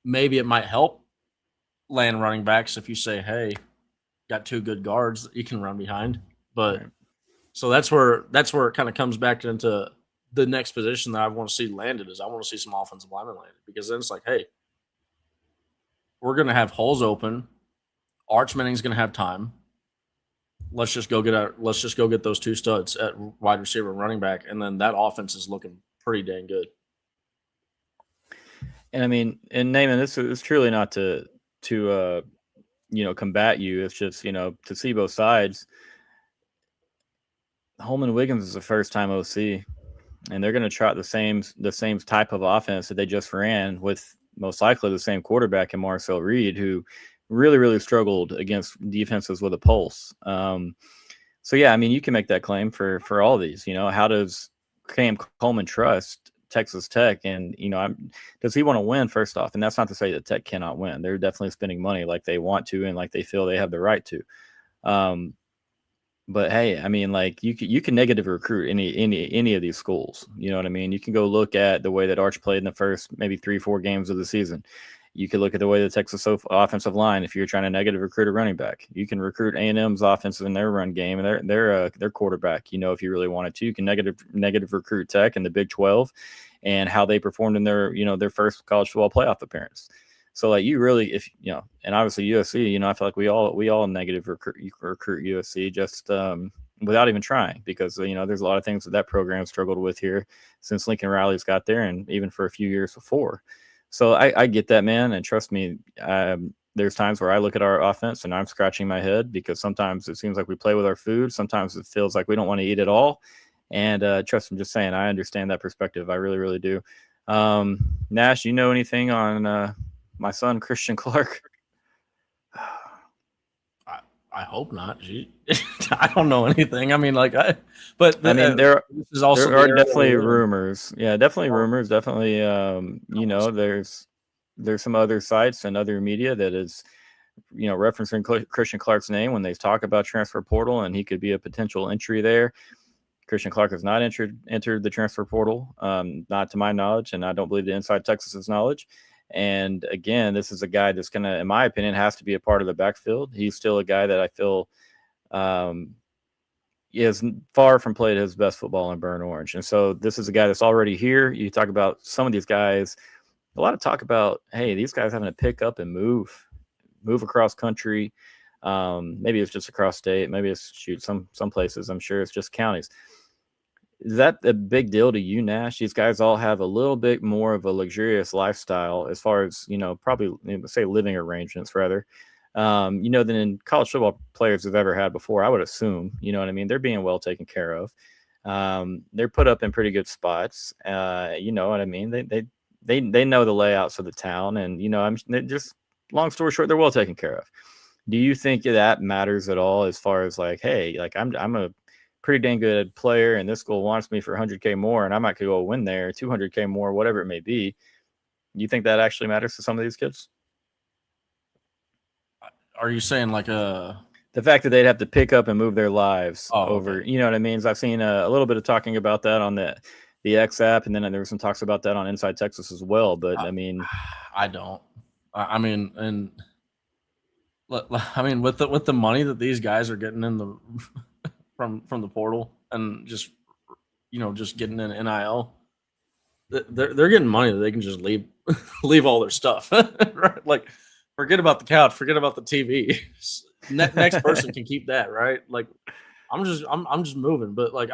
maybe it might help land running backs if you say, hey, got two good guards that you can run behind. But right. So that's where it kind of comes back into the next position that I want to see landed is I want to see some offensive linemen landed because then it's like, hey, we're going to have holes open. Arch Manning's going to have time. Let's just go get those two studs at wide receiver and running back, and then that offense is looking pretty dang good. And I mean, and Naaman, this is truly not to combat you. It's just to see both sides. Holman Wiggins is a first-time OC, and they're going to trot the same type of offense that they just ran with most likely the same quarterback in Marcel Reed, who really, really struggled against defenses with a pulse. So, yeah, I mean, you can make that claim for all of these. How does Cam Coleman trust Texas Tech? And, does he want to win, first off? And that's not to say that Tech cannot win. They're definitely spending money like they want to and like they feel they have the right to. But hey, I mean, like you can negative recruit any of these schools. You know what I mean? You can go look at the way that Arch played in the first maybe 3-4 games of the season. You could look at the way the Texas offensive line. If you're trying to negative recruit a running back, you can recruit A&M's offensive in their run game and their quarterback. If you really wanted to, you can negative recruit Tech in the Big 12 and how they performed in their first college football playoff appearance. So like you really, and obviously USC, I feel like we all negative recruit USC just without even trying because there's a lot of things that program struggled with here since Lincoln Riley's got there and even for a few years before. So I get that, man, and trust me, there's times where I look at our offense and I'm scratching my head because sometimes it seems like we play with our food, sometimes it feels like we don't want to eat it all, and trust me, I'm just saying I understand that perspective. I really, really do. Nash, you know anything on my son Christian Clark? I hope not. I don't know anything. I mean, there are definitely rumors. Yeah, definitely rumors. Definitely, there's some other sites and other media that is, referencing Christian Clark's name when they talk about transfer portal, and he could be a potential entry there. Christian Clark has not entered the transfer portal, not to my knowledge, and I don't believe to Inside Texas's knowledge. And again, this is a guy that's going to, in my opinion, has to be a part of the backfield. He's still a guy that I feel he has far from played his best football in burnt orange. And so this is a guy that's already here. You talk about some of these guys, a lot of talk about, hey, these guys having to pick up and move across country. Maybe it's just across state. Maybe it's some places. I'm sure it's just counties. Is that a big deal to you, Nash? These guys all have a little bit more of a luxurious lifestyle as far as, probably say living arrangements rather, than in college football players have ever had before. I would assume, you know what I mean? They're being well taken care of. They're put up in pretty good spots. You know what I mean? They know the layouts of the town, and they're just, long story short, they're well taken care of. Do you think that matters at all as far as like, hey, like I'm a pretty dang good player and this school wants me for 100K more and I might go win there, 200K more, whatever it may be. You think that actually matters to some of these kids? Are you saying like the fact that they'd have to pick up and move their lives over, okay. You know what I mean? So I've seen a little bit of talking about that on the X app, and then there was some talks about that on Inside Texas as well. But I mean, I don't. I mean, and with the money that these guys are getting in the from the portal and just getting in NIL, they're getting money that they can just leave all their stuff. Right? Like, forget about the couch, forget about the TV. Next person can keep that, right? Like, I'm just moving, but like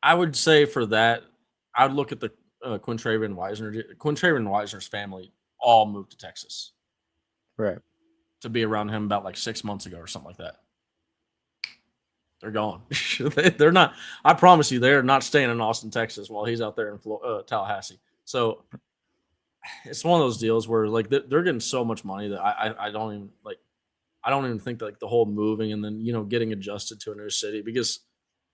I would say for that, I'd look at the Quintraven Wisner's family all moved to Texas, right, to be around him about like 6 months ago or something like that. They're gone. They're not. I promise you, they're not staying in Austin, Texas, while he's out there in Tallahassee. So it's one of those deals where like they're getting so much money that I don't even like. I don't even think that, like, the whole moving and then getting adjusted to a new city, because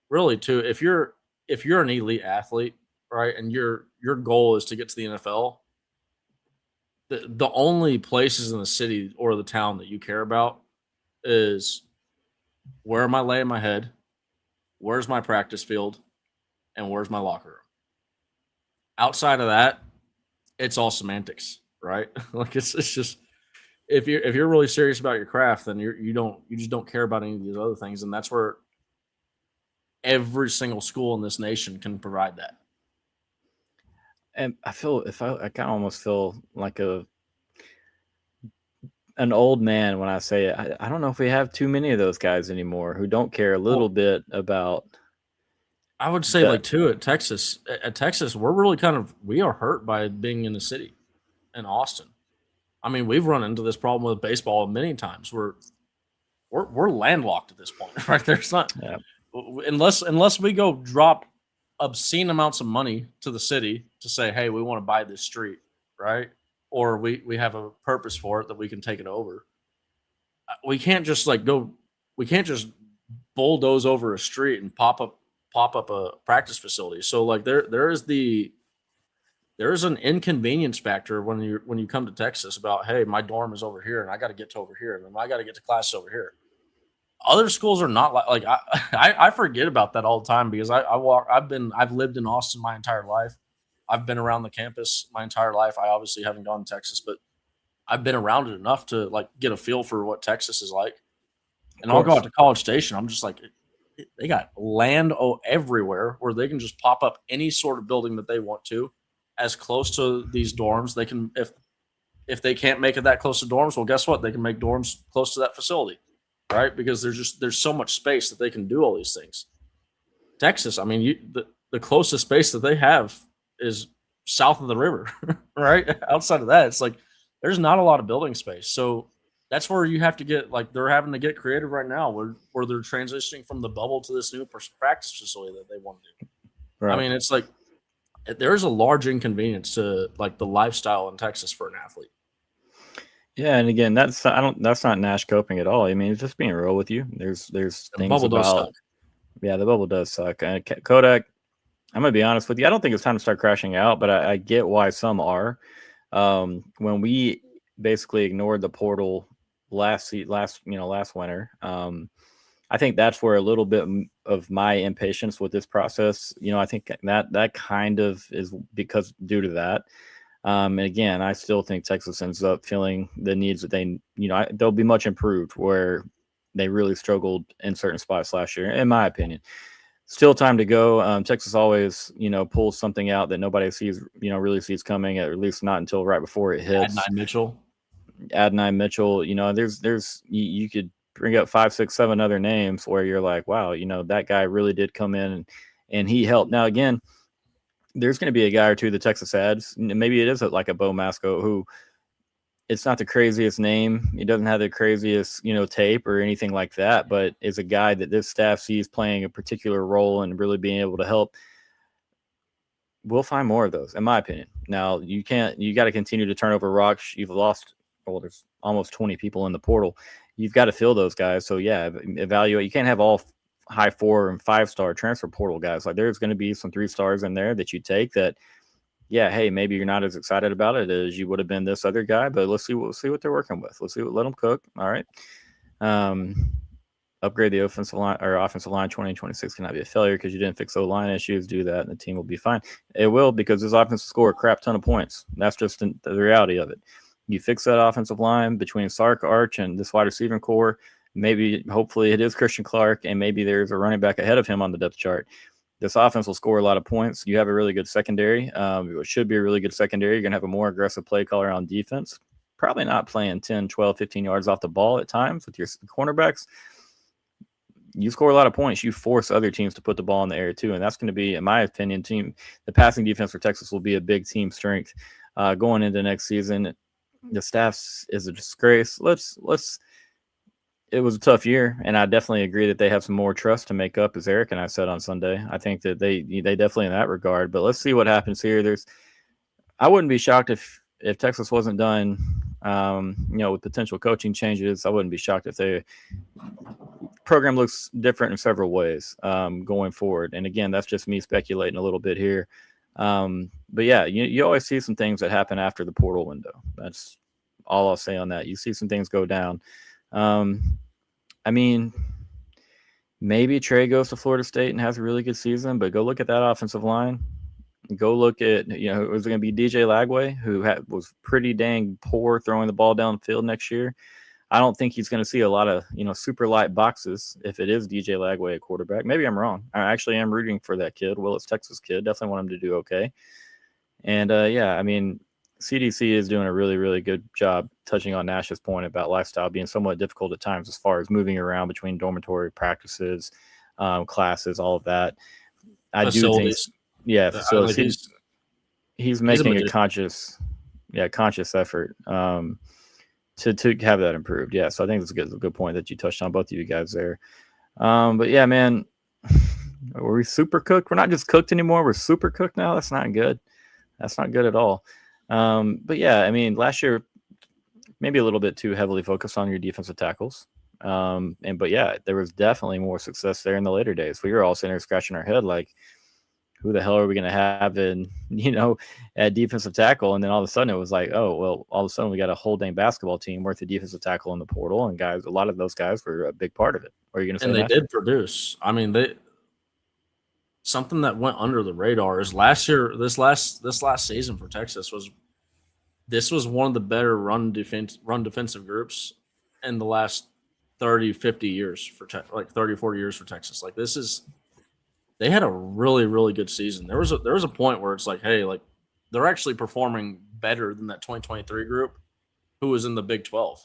really too, if you're an elite athlete, right, and your goal is to get to the NFL, the only places in the city or the town that you care about is, where am I laying my head, where's my practice field, and where's my locker room. Outside of that, it's all semantics, right? Like it's just, if you're really serious about your craft, then you just don't care about any of these other things, and that's where every single school in this nation can provide that. And I kind of almost feel like an old man when I say it. I don't know if we have too many of those guys anymore who don't care a little bit about. I would say like too at Texas, we're really we are hurt by being in the city in Austin. I mean, we've run into this problem with baseball many times. We're landlocked at this point, right? There's not, unless we go drop obscene amounts of money to the city to say, hey, we want to buy this street, right? Or we have a purpose for it that we can take it over. We can't just we can't just bulldoze over a street and pop up a practice facility. So like there is an inconvenience factor when you come to Texas about, hey, my dorm is over here and I got to get to over here and then I got to get to class over here. Other schools are not like I forget about that all the time, because I've lived in Austin my entire life. I've been around the campus my entire life. I obviously haven't gone to Texas, but I've been around it enough to like get a feel for what Texas is like. And I'll go out to College Station. I'm just like, they got land everywhere where they can just pop up any sort of building that they want to, as close to these dorms. They can, if they can't make it that close to dorms, well, guess what? They can make dorms close to that facility, right? Because there's so much space that they can do all these things. Texas, I mean, the closest space that they have is south of the river, right? Outside of that, it's like there's not a lot of building space. So that's where you have to get, like, they're having to get creative right now, where they're transitioning from the bubble to this new practice facility that they want to do. Right. I mean, it's like there's a large inconvenience to like the lifestyle in Texas for an athlete. Yeah, and again, that's not Nash coping at all. I mean, it's just being real with you. There's things bubble about, does suck. Yeah, the bubble does suck. Kodak, I'm gonna be honest with you. I don't think it's time to start crashing out, but I get why some are. When we basically ignored the portal last winter, I I think that's where a little bit of my impatience with this process, I think that kind of is because due to that. And again, I still think Texas ends up feeling the needs that they'll be much improved where they really struggled in certain spots last year, in my opinion. Still time to go. Texas always, pulls something out that nobody sees, really sees coming, at least not until right before it hits. Adonai Mitchell, you could bring up 5, 6, 7 other names where you're like, wow, that guy really did come in and he helped. Now, again, there's going to be a guy or two that Texas adds. Maybe it is like a Bo Masco who it's not the craziest name. He doesn't have the craziest, tape or anything like that, but is a guy that this staff sees playing a particular role and really being able to help. We'll find more of those, in my opinion. Now, you got to continue to turn over rocks. You've lost, there's almost 20 people in the portal. You've got to fill those guys. So, yeah, evaluate. You can't have all high 4 and 5-star transfer portal guys. Like, there's going to be some 3 stars in there that you take that, yeah, hey, maybe you're not as excited about it as you would have been this other guy, but let's see what they're working with. Let them cook. All right. Upgrade the offensive line 2026 cannot be a failure because you didn't fix O-line issues. Do that and the team will be fine. It will, because this offense will score a crap ton of points. That's just the reality of it. You fix that offensive line between Sark, Arch, and this wide receiving core. Maybe, hopefully, it is Christian Clark, and maybe there's a running back ahead of him on the depth chart. This offense will score a lot of points. You have a really good secondary. It should be a really good secondary. You're going to have a more aggressive play caller on defense. Probably not playing 10, 12, 15 yards off the ball at times with your cornerbacks. You score a lot of points. You force other teams to put the ball in the air too, and that's going to be, in my opinion, the passing defense for Texas will be a big team strength going into next season. The staff is a disgrace. It was a tough year, and I definitely agree that they have some more trust to make up, as Eric and I said on Sunday. I think that they definitely in that regard. But let's see what happens here. I wouldn't be shocked if Texas wasn't done, with potential coaching changes. I wouldn't be shocked if the program looks different in several ways going forward. And again, that's just me speculating a little bit here. But yeah, you always see some things that happen after the portal window. That's all I'll say on that. You see some things go down. I mean, maybe Trey goes to Florida State and has a really good season, but go look at that offensive line. Go look at, was it going to be DJ Lagway, who was pretty dang poor throwing the ball downfield next year. I don't think he's going to see a lot of, super light boxes if it is DJ Lagway at quarterback. Maybe I'm wrong. I actually am rooting for that kid. It's Texas kid. Definitely want him to do okay. And, yeah, I mean, CDC is doing a really, really good job touching on Nash's point about lifestyle being somewhat difficult at times as far as moving around between dormitory practices, classes, all of that. I do think, yeah, facilities. He's making a conscious effort to have that improved. Yeah, so I think that's a good point that you touched on, both of you guys there. But yeah, man, were we super cooked? We're not just cooked anymore. We're super cooked now. That's not good. That's not good at all. But yeah, I mean, last year maybe a little bit too heavily focused on your defensive tackles. But yeah, there was definitely more success there in the later days. We were all sitting there scratching our head like, who the hell are we going to have in, at defensive tackle? And then all of a sudden it was like, oh, well, all of a sudden we got a whole dang basketball team worth of defensive tackle in the portal, and a lot of those guys were a big part of it. What are you going to say? And they did produce. I mean, something that went under the radar is this last season for Texas was one of the better run defensive groups in the last 30, 50 years like 30, 40 years for Texas. Like they had a really, really good season. There was a point where it's like, hey, like they're actually performing better than that 2023 group who was in the Big 12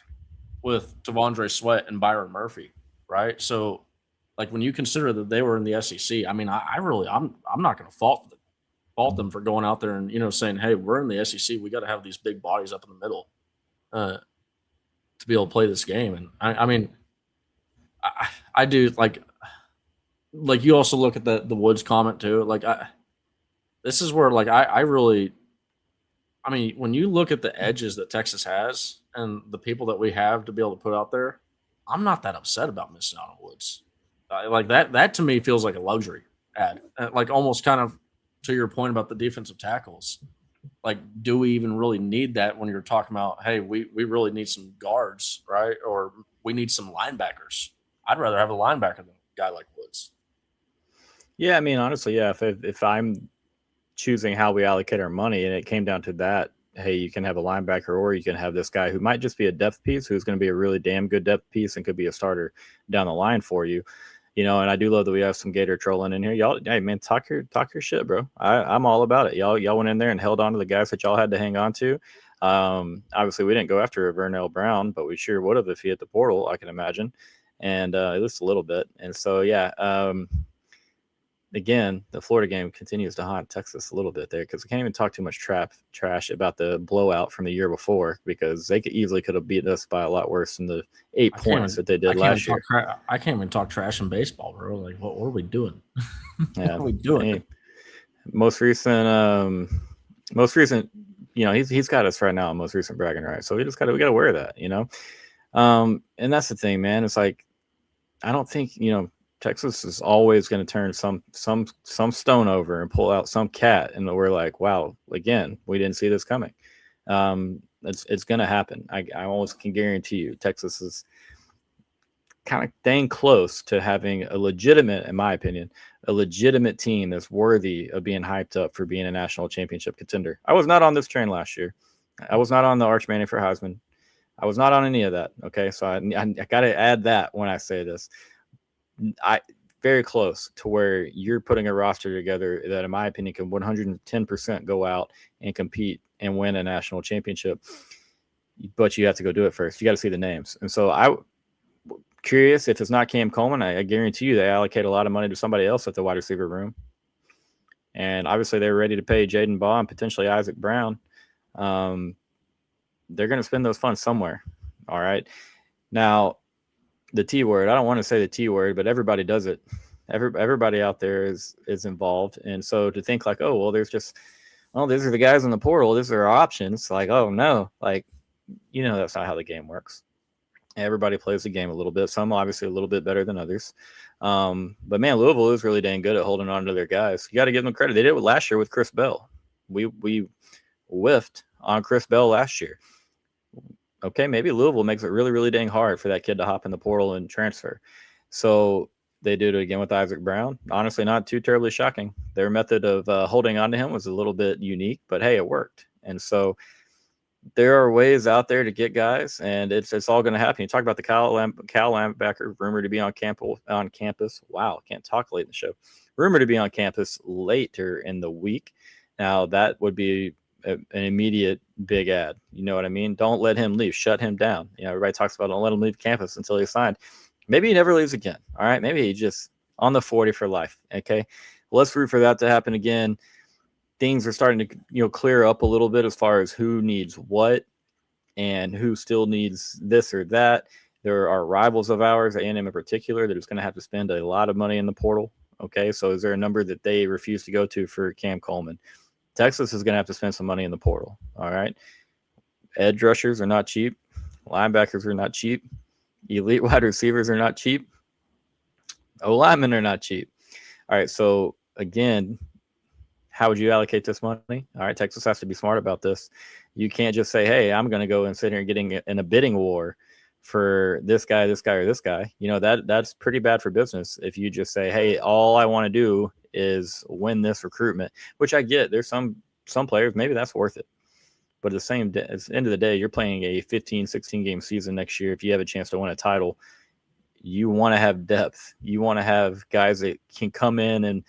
with Tavondre Sweat and Byron Murphy, right? So like when you consider that they were in the SEC, I mean, I'm not going to fault them for going out there and saying, hey, we're in the SEC, we got to have these big bodies up in the middle to be able to play this game. And I mean, I do like you also look at the Woods comment too. Like this is where like I really, I mean, when you look at the edges that Texas has and the people that we have to be able to put out there, I'm not that upset about missing out on Woods. Like that to me feels like a luxury add. Like almost kind of to your point about the defensive tackles. Like, do we even really need that when you're talking about, hey, we really need some guards, right? Or we need some linebackers. I'd rather have a linebacker than a guy like Woods. Yeah, I mean, honestly, yeah. If I'm choosing how we allocate our money, and it came down to that, hey, you can have a linebacker, or you can have this guy who might just be a depth piece, who's going to be a really damn good depth piece and could be a starter down the line for you. And I do love that we have some Gator trolling in here. Y'all, hey man, talk your shit, bro. I'm all about it. Y'all went in there and held on to the guys that y'all had to hang on to. Obviously we didn't go after Vernell Brown, but we sure would have if he hit the portal, I can imagine. And at least a little bit. And so yeah, again, the Florida game continues to haunt Texas a little bit there, because we can't even talk too much trash about the blowout from the year before, because they could have beat us by a lot worse than the 8 points that they did last year. I can't even talk trash in baseball, bro. Like, what are we doing? Yeah, what are we doing? Hey, most recent, he's got us right now in most recent bragging rights. So we got to wear that, and that's the thing, man. It's like, I don't think, Texas is always going to turn some stone over and pull out some cat, and we're like, wow, again, we didn't see this coming. It's going to happen. I almost can guarantee you, Texas is kind of dang close to having a legitimate, in my opinion, a legitimate team that's worthy of being hyped up for being a national championship contender. I was not on this train last year. I was not on the Arch Manning for Heisman. I was not on any of that. Okay, so I got to add that when I say this. Very close to where you're putting a roster together that, in my opinion, can 110% go out and compete and win a national championship. But you have to go do it first. You got to see the names. And so I'm curious, if it's not Cam Coleman, I guarantee you they allocate a lot of money to somebody else at the wide receiver room. And obviously they're ready to pay Jaden Baugh and potentially Isaac Brown. They're going to spend those funds somewhere. All right. Now, the T word, I don't want to say the T word, but everybody does it. Everybody out there is involved. And so to think like, oh, well, these are the guys in the portal. These are our options. Like, oh no, like, that's not how the game works. Everybody plays the game a little bit. Some obviously a little bit better than others. But man, Louisville is really dang good at holding on to their guys. You got to give them credit. They did it last year with Chris Bell. We whiffed on Chris Bell last year. Okay, maybe Louisville makes it really, really dang hard for that kid to hop in the portal and transfer. So they did it again with Isaac Brown. Honestly, not too terribly shocking. Their method of holding on to him was a little bit unique, but hey, it worked. And so there are ways out there to get guys, and it's all going to happen. You talk about the Cal linebacker, rumored to be on campus. Wow, can't talk late in the show. Rumored to be on campus later in the week. Now, that would be an immediate big ad. You know what I mean? Don't let him leave. Shut him down. Everybody talks about don't let him leave campus until he's signed. Maybe he never leaves again. All right. Maybe he just on the 40 for life. Okay. Let's root for that to happen again. Things are starting to, clear up a little bit as far as who needs what and who still needs this or that. There are rivals of ours, A&M in particular, that is going to have to spend a lot of money in the portal. Okay. So is there a number that they refuse to go to for Cam Coleman? Texas is going to have to spend some money in the portal. All right. Edge rushers are not cheap. Linebackers are not cheap. Elite wide receivers are not cheap. O-linemen are not cheap. All right. So again, how would you allocate this money? All right. Texas has to be smart about this. You can't just say, hey, I'm going to go and sit here and getting in a bidding war for this guy, or this guy. That's pretty bad for business. If you just say, hey, all I want to do is win this recruitment, which I get. There's some players, maybe that's worth it. But at the end of the day, you're playing a 15, 16 game season next year. If you have a chance to win a title, you want to have depth. You want to have guys that can come in and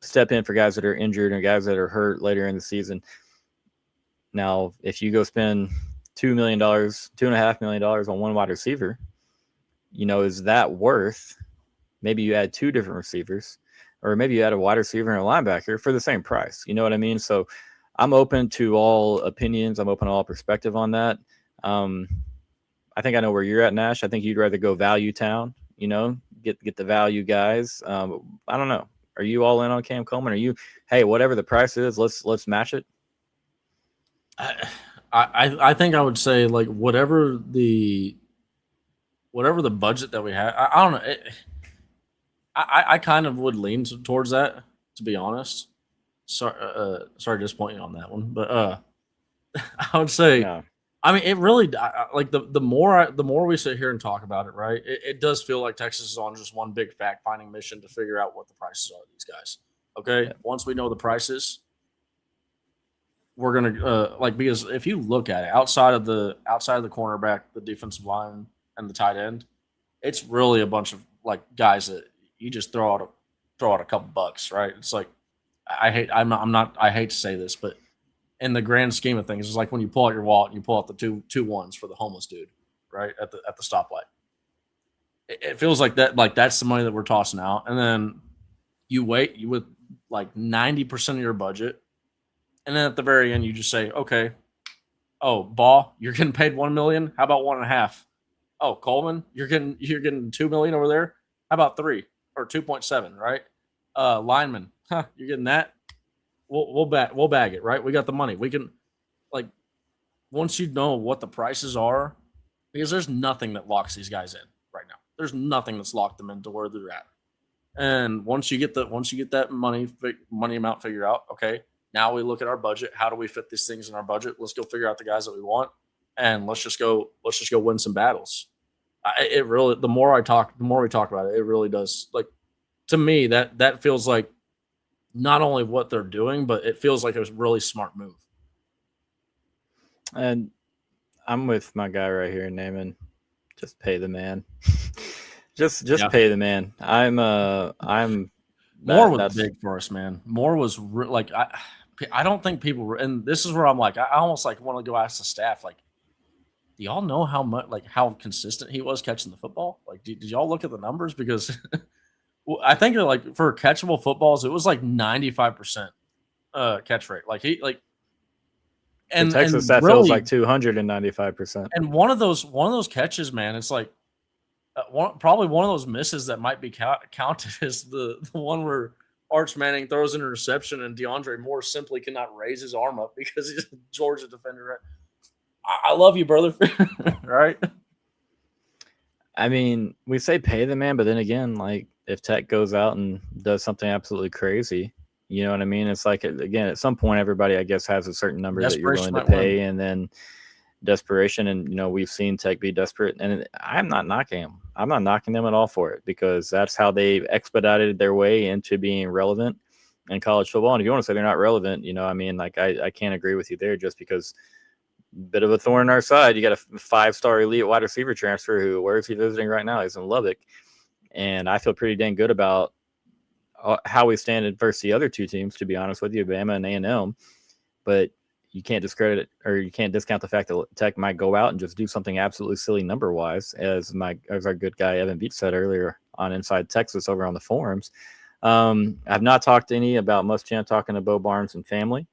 step in for guys that are injured and guys that are hurt later in the season. Now, if you go spend $2 million, $2.5 million on one wide receiver, is that worth? Maybe you add two different receivers, or maybe you add a wide receiver and a linebacker for the same price. You know what I mean? So I'm open to all opinions. I'm open to all perspective on that. I think I know where you're at, Nash. I think you'd rather go value town, get the value guys. I don't know. Are you all in on Cam Coleman? Are you, hey, whatever the price is, let's match it? I think I would say like whatever the budget that we have. I don't know. I kind of would lean towards that, to be honest. Sorry to disappoint you on that one, but I would say I mean, it really like the more we sit here and talk about it, right? It does feel like Texas is on just one big fact finding mission to figure out what the prices are of these guys. Okay, Yeah. once we know the prices, we're gonna because if you look at it outside of the cornerback, the defensive line, and the tight end, it's really a bunch of like guys that you just throw out a couple bucks, right? It's like I hate to say this, but in the grand scheme of things, it's like when you pull out your wallet and you pull out the two ones for the homeless dude, right at the stoplight. It feels like that, like that's the money that we're tossing out, and then you with like 90% of your budget, and then at the very end you just say, okay, oh, Ball, you're getting paid $1 million. How about 1.5? Oh, Coleman, you're getting $2 million over there. How about 3 or 2.7? Right? Lineman, you're getting that. We'll bag it, right? We got the money. We can, like, once you know what the prices are, because there's nothing that locks these guys in right now. There's nothing that's locked them into where they're at. And once you get that money amount figured out, okay, now we look at our budget. How do we fit these things in our budget? Let's go figure out the guys that we want, and let's just go win some battles. It really, the more we talk about it, it really does. Like, to me, that feels like not only what they're doing, but it feels like a really smart move. And I'm with my guy right here, Naaman. Just pay the man. just pay the man. Moore was big for us, man. Moore was like I don't think people were, and this is where I'm like I almost like want to go ask the staff, like, do y'all know how much, like, how consistent he was catching the football? Like, did y'all look at the numbers? Because I think like for catchable footballs, it was like 95% catch rate. Like he like, and Texas that really feels like 295%. And one of those catches, man, it's like probably one of those misses that might be counted as the one where Arch Manning throws an interception and DeAndre Moore simply cannot raise his arm up because he's a Georgia defender. Right? I love you, brother. Right? I mean, we say pay the man, but then again, like, if Tech goes out and does something absolutely crazy, you know what I mean? It's like, again, at some point, everybody, I guess, has a certain number that you're willing to pay, and then desperation. And, you know, we've seen Tech be desperate, and I'm not knocking them. I'm not knocking them at all for it, because that's how they've expedited their way into being relevant in college football. And if you want to say they're not relevant, you know, I mean, like, I can't agree with you there, just because bit of a thorn in our side. You got a 5-star elite wide receiver transfer who, where is he visiting right now? He's in Lubbock. And I feel pretty dang good about how we stand versus the other two teams, to be honest with you, Bama and A&M. But you can't discredit it, or you can't discount the fact that Tech might go out and just do something absolutely silly number-wise, as our good guy Evan Beach said earlier on Inside Texas over on the forums. I've not talked to any about Muschamp talking to Bo Barnes and family.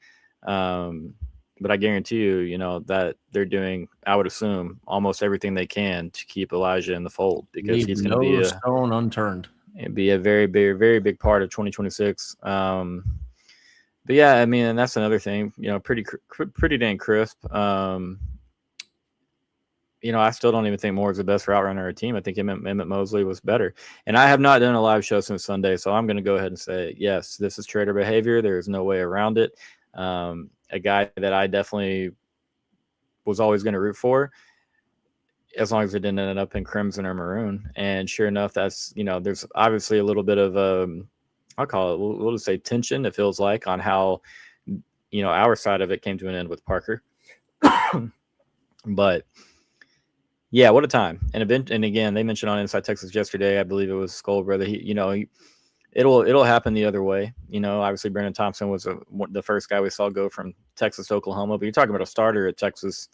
But I guarantee you, you know, that they're doing, I would assume, almost everything they can to keep Elijah in the fold, because he's going to be a stone unturned. It'd be a very big, very big part of 2026. But yeah, I mean, and that's another thing, you know, pretty dang crisp. You know, I still don't even think Moore is the best route runner on our team. I think Emmett Mosley was better. And I have not done a live show since Sunday, so I'm going to go ahead and say, yes, this is traitor behavior. There is no way around it. A guy that I definitely was always going to root for, as long as it didn't end up in crimson or maroon. And sure enough, that's, you know, there's obviously a little bit of I'll call it, we'll just say tension, it feels like, on how, you know, our side of it came to an end with Parker. But yeah, what a time. And again, they mentioned on Inside Texas yesterday, I believe it was Skull Brother. It'll happen the other way. You know, obviously Brandon Thompson was the first guy we saw go from Texas to Oklahoma, but you're talking about a starter at Texas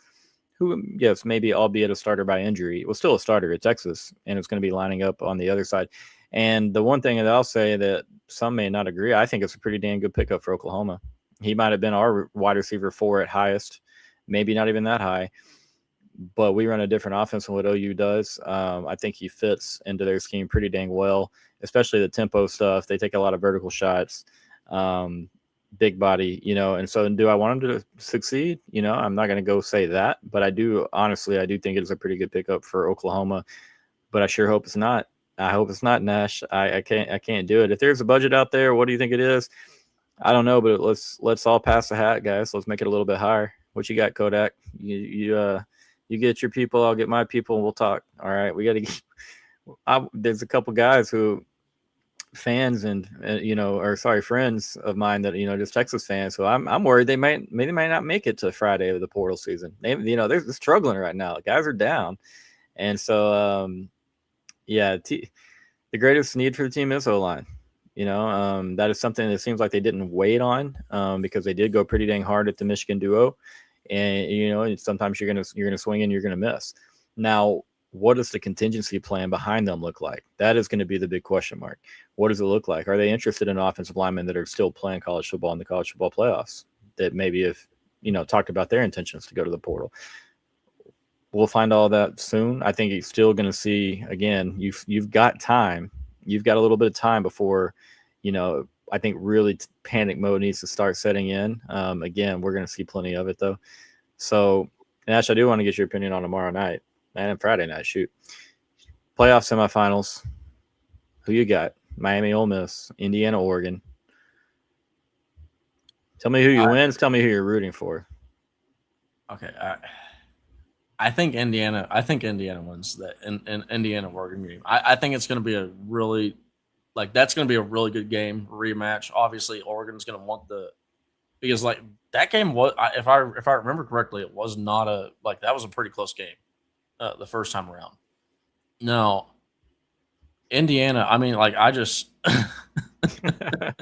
who, yes, maybe albeit a starter by injury, was still a starter at Texas, and it's going to be lining up on the other side. And the one thing that I'll say that some may not agree, I think it's a pretty damn good pickup for Oklahoma. He might have been our wide receiver 4 at highest, maybe not even that high, but we run a different offense than what OU does. I think he fits into their scheme pretty dang well, especially the tempo stuff. They take a lot of vertical shots, big body, you know. And so, do I want him to succeed? You know, I'm not going to go say that, but I do think it is a pretty good pickup for Oklahoma. But I sure hope it's not. I hope it's not, Nash. I can't do it. If there's a budget out there, what do you think it is? I don't know, but let's all pass the hat, guys. Let's make it a little bit higher. What you got, Kodak? You get your people, I'll get my people, and we'll talk. All right, we got to get. There's a couple guys who fans and friends of mine that just Texas fans. So I'm worried they might not make it to Friday of the portal season. They're struggling right now. The guys are down, and so the greatest need for the team is O-line. That is something that seems like they didn't wait on because they did go pretty dang hard at the Michigan duo, and sometimes you're gonna swing and you're gonna miss. Now, what does the contingency plan behind them look like? That is going to be the big question mark. What does it look like? Are they interested in offensive linemen that are still playing college football in the college football playoffs that maybe have, talked about their intentions to go to the portal? We'll find all that soon. I think you're still going to see, again, you've got time. You've got a little bit of time before, I think really panic mode needs to start setting in. Again, we're going to see plenty of it though. So, Ash, I do want to get your opinion on tomorrow night. And Friday night, shoot. Playoff semifinals. Who you got? Miami, Ole Miss, Indiana, Oregon. Tell me who you wins. Tell me who you're rooting for. Okay, I think Indiana. I think Indiana wins that in Indiana Oregon game. I think it's going to be a really that's going to be a really good game rematch. Obviously, Oregon's going to want because that game was, if I remember correctly, it was not that was a pretty close game. The first time around. No, Indiana. I mean, I just. I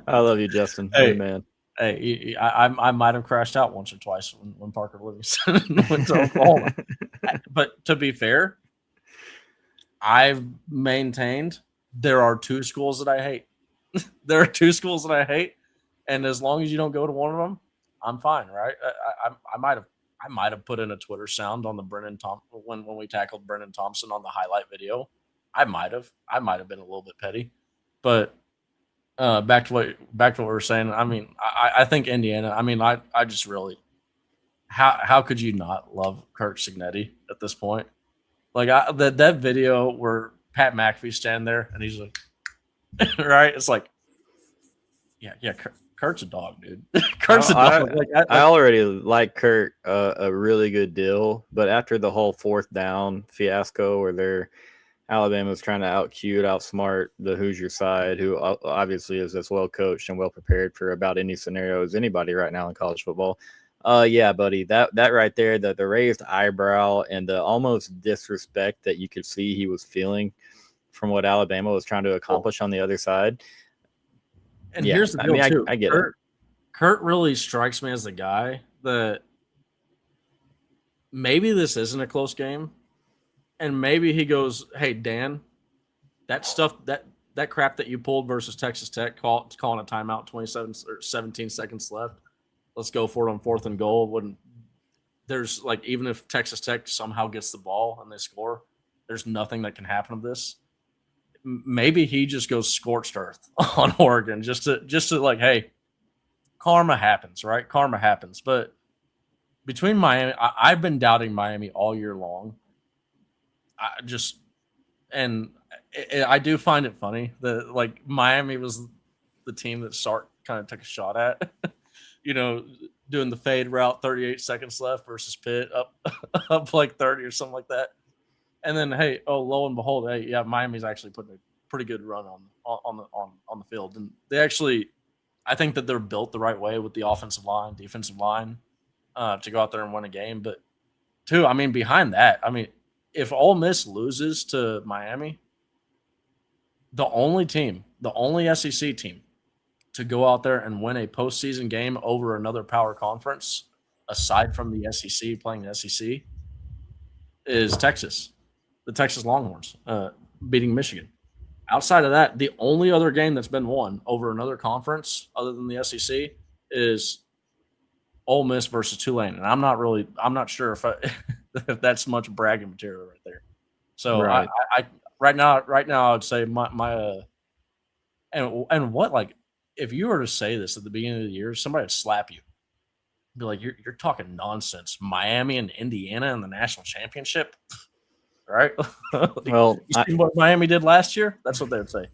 love you, Justin. Hey, man. Hey, I might have crashed out once or twice when Parker Livingston went to Oklahoma. But to be fair, I've maintained there are two schools that I hate. There are two schools that I hate, and as long as you don't go to one of them, I'm fine, right? I might have put in a Twitter sound on the when we tackled Brennan Thompson on the highlight video. I might have been a little bit petty, but back to what we were saying. I mean, I think Indiana. I mean, I just really how could you not love Kirk Cignetti at this point? That video where Pat McAfee's standing there and he's like, right? It's like, yeah. Kurt's a dog, dude. Kurt's a dog. I already like Kurt a really good deal, but after the whole fourth down fiasco where Alabama's trying to outsmart the Hoosier side, who obviously is as well coached and well prepared for about any scenario as anybody right now in college football. Yeah, buddy, that right there, the raised eyebrow and the almost disrespect that you could see he was feeling from what Alabama was trying to accomplish on the other side. And here's the deal, too. I get it. Kurt really strikes me as the guy that maybe this isn't a close game, and maybe he goes, "Hey, Dan, that stuff, that crap that you pulled versus Texas Tech, calling a timeout, 27 or 17 seconds left. Let's go for it on 4th and goal." When there's even if Texas Tech somehow gets the ball and they score, there's nothing that can happen to this. Maybe he just goes scorched earth on Oregon just to hey, karma happens, right? Karma happens. But between Miami, I've been doubting Miami all year long. I do find it funny that Miami was the team that Sark kind of took a shot at, doing the fade route, 38 seconds left versus Pitt up 30 or something like that. And then, hey, lo and behold, hey, yeah, Miami's actually putting a pretty good run on the field, and they actually, I think that they're built the right way with the offensive line, defensive line, to go out there and win a game. But two, I mean, behind that, I mean, if Ole Miss loses to Miami, the only SEC team to go out there and win a postseason game over another power conference, aside from the SEC playing the SEC, is Texas. The Texas Longhorns beating Michigan. Outside of that, the only other game that's been won over another conference other than the SEC is Ole Miss versus Tulane. And I'm not sure if if that's much bragging material right there. So right. I right now I would say my and what if you were to say this at the beginning of the year, somebody would slap you. Be like, you're talking nonsense. Miami and Indiana in the national championship. Right? Well, you see what Miami did last year? That's what they would say.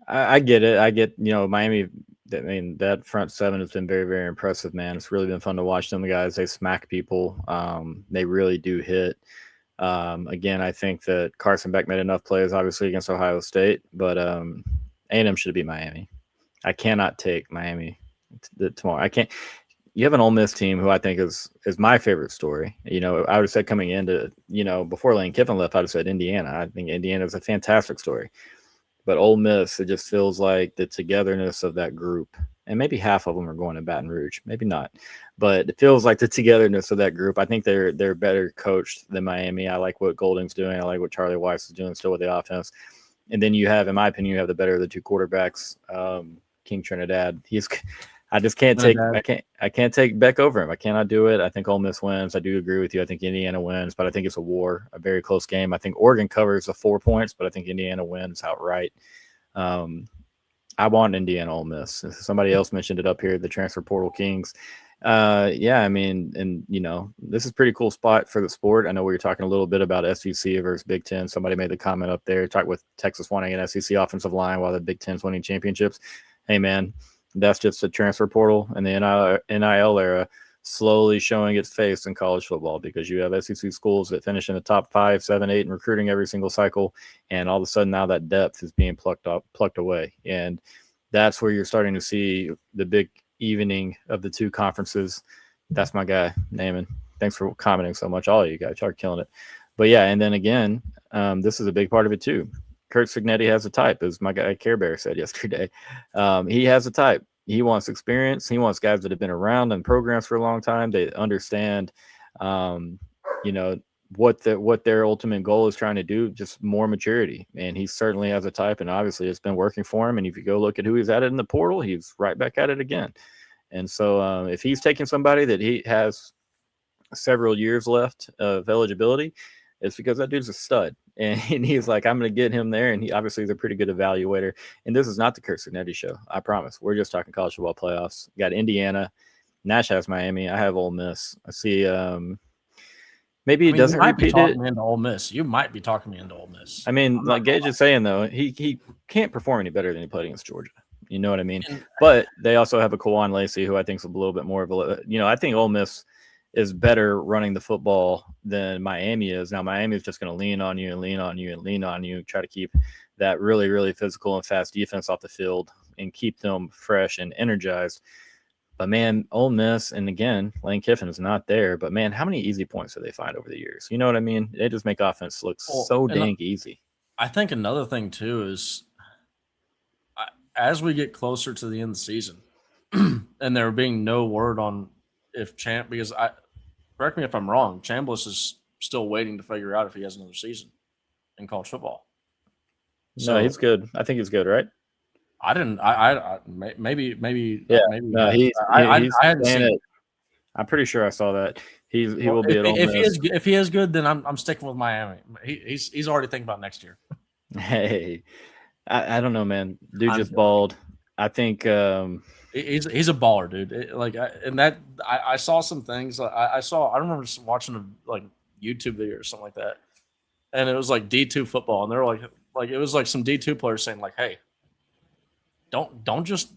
I get it. I get, Miami I mean, that front seven has been very, very impressive, man. It's really been fun to watch them guys. They smack people. They really do hit. Again, I think that Carson Beck made enough plays, obviously, against Ohio State, but A&M should have beat Miami. I cannot take Miami tomorrow. I can't. You have an Ole Miss team who I think is my favorite story. You know, I would have said coming into, you know, before Lane Kiffin left, I would have said Indiana. I think Indiana is a fantastic story. But Ole Miss, it just feels like the togetherness of that group, and maybe half of them are going to Baton Rouge, maybe not, but it feels like the togetherness of that group. I think they're better coached than Miami. I like what Golding's doing. I like what Charlie Weiss is doing still with the offense. And then you have, in my opinion, you have the better of the two quarterbacks. King Trinidad. I just can't take I can't take Beck over him. I cannot do it. I think Ole Miss wins. I do agree with you. I think Indiana wins, but I think it's a very close game. I think Oregon covers the 4 points, but I think Indiana wins outright. I want Indiana Ole Miss. Somebody else mentioned it up here, the transfer portal kings. Yeah, I mean, and you know, this is a pretty cool spot for the sport. I know we were talking a little bit about SEC versus Big Ten. Somebody made the comment up there, talk with Texas wanting an SEC offensive line while the Big Ten's winning championships. Hey, man, that's just the transfer portal and the NIL era slowly showing its face in college football, because you have SEC schools that finish in the top 5, 7, 8 in recruiting every single cycle. And all of a sudden now that depth is being plucked away. And that's where you're starting to see the big evening of the two conferences. That's my guy, Naaman. Thanks for commenting so much. All of you guys are killing it. But yeah, and then again, this is a big part of it too. Kurt Signetti has a type, as my guy Care Bear said yesterday. He has a type. He wants experience. He wants guys that have been around in programs for a long time. They understand, you know, what their ultimate goal is trying to do, just more maturity. And he certainly has a type, and obviously it's been working for him. And if you go look at who he's added in the portal, he's right back at it again. And so if he's taking somebody that he has several years left of eligibility, it's because that dude's a stud. And he's like, I'm going to get him there. And he obviously is a pretty good evaluator. And this is not the Kurt Signetti show. I promise. We're just talking college football playoffs. You got Indiana. Nash has Miami. I have Ole Miss. I see. Maybe he doesn't repeat it. Into Ole Miss. You might be talking me into Ole Miss. I mean, like Gage is saying, though, he can't perform any better than he played against Georgia. You know what I mean? But they also have a Kawan Lacey, who I think is a little bit more of a, you know, I think Ole Miss is better running the football than Miami is. Now, Miami is just going to lean on you and lean on you and lean on you, try to keep that really, really physical and fast defense off the field and keep them fresh and energized. But, man, Ole Miss, and again, Lane Kiffin is not there. But, man, how many easy points do they find over the years? You know what I mean? They just make offense look so dang easy. I think another thing, too, is as we get closer to the end of the season and there being no word on if because correct me if I'm wrong, Chambliss is still waiting to figure out if he has another season in college football. So, no, he's good. I think he's good, right? I didn't. I maybe. Yeah. Maybe. No, he's I hadn't seen it. I'm pretty sure I saw that. He will be at Ole Miss. If he is good, then I'm sticking with Miami. He's already thinking about next year. Hey, I don't know, man. Dude just balled. I think he's a baller, dude. I saw some things. I remember just watching a YouTube video or something like that, and it was like D2 football, and they're like it was like some D2 players saying like, hey, don't just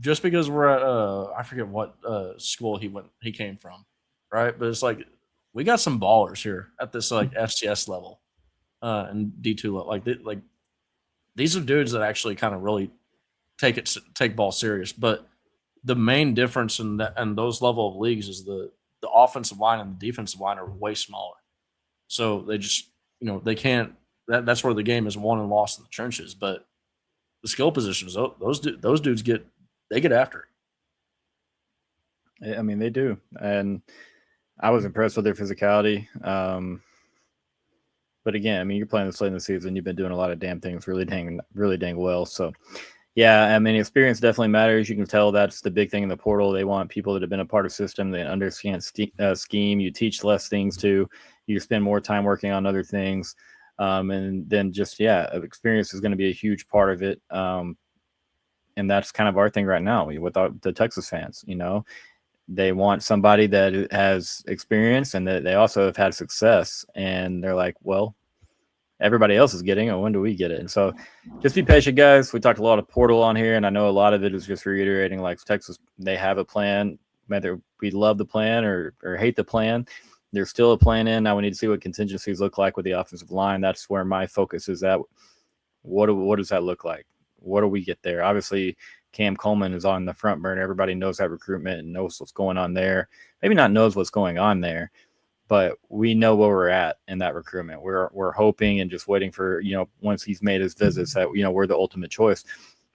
just because we're at I forget what school he came from, right? But it's like we got some ballers here at this like FCS level and D2 level. Like these are dudes that actually kind of really take ball serious. But the main difference in those level of leagues is the offensive line and the defensive line are way smaller. So they just they can't. That's where the game is won and lost in the trenches. But the skill positions, those dudes get after it. I mean, they do, and I was impressed with their physicality. But again, I mean, you're playing this late in the season. You've been doing a lot of damn things really dang well. So, yeah, I mean, experience definitely matters. You can tell that's the big thing in the portal. They want people that have been a part of the system. They understand scheme. You teach less things too. You spend more time working on other things. And then just, experience is going to be a huge part of it. And that's kind of our thing right now with the Texas fans. They want somebody that has experience and that they also have had success. And they're like, well, everybody else is getting, and when do we get it? And so just be patient, guys. We talked a lot of portal on here, and I know a lot of it is just reiterating, like, Texas, they have a plan, whether we love the plan or hate the plan. There's still a plan in. Now we need to see what contingencies look like with the offensive line. That's where my focus is at. What does that look like? What do we get there? Obviously, Cam Coleman is on the front burner. Everybody knows that recruitment and knows what's going on there. Maybe not knows what's going on there, but we know where we're at in that recruitment. We're hoping and just waiting for, once he's made his visits, that, we're the ultimate choice.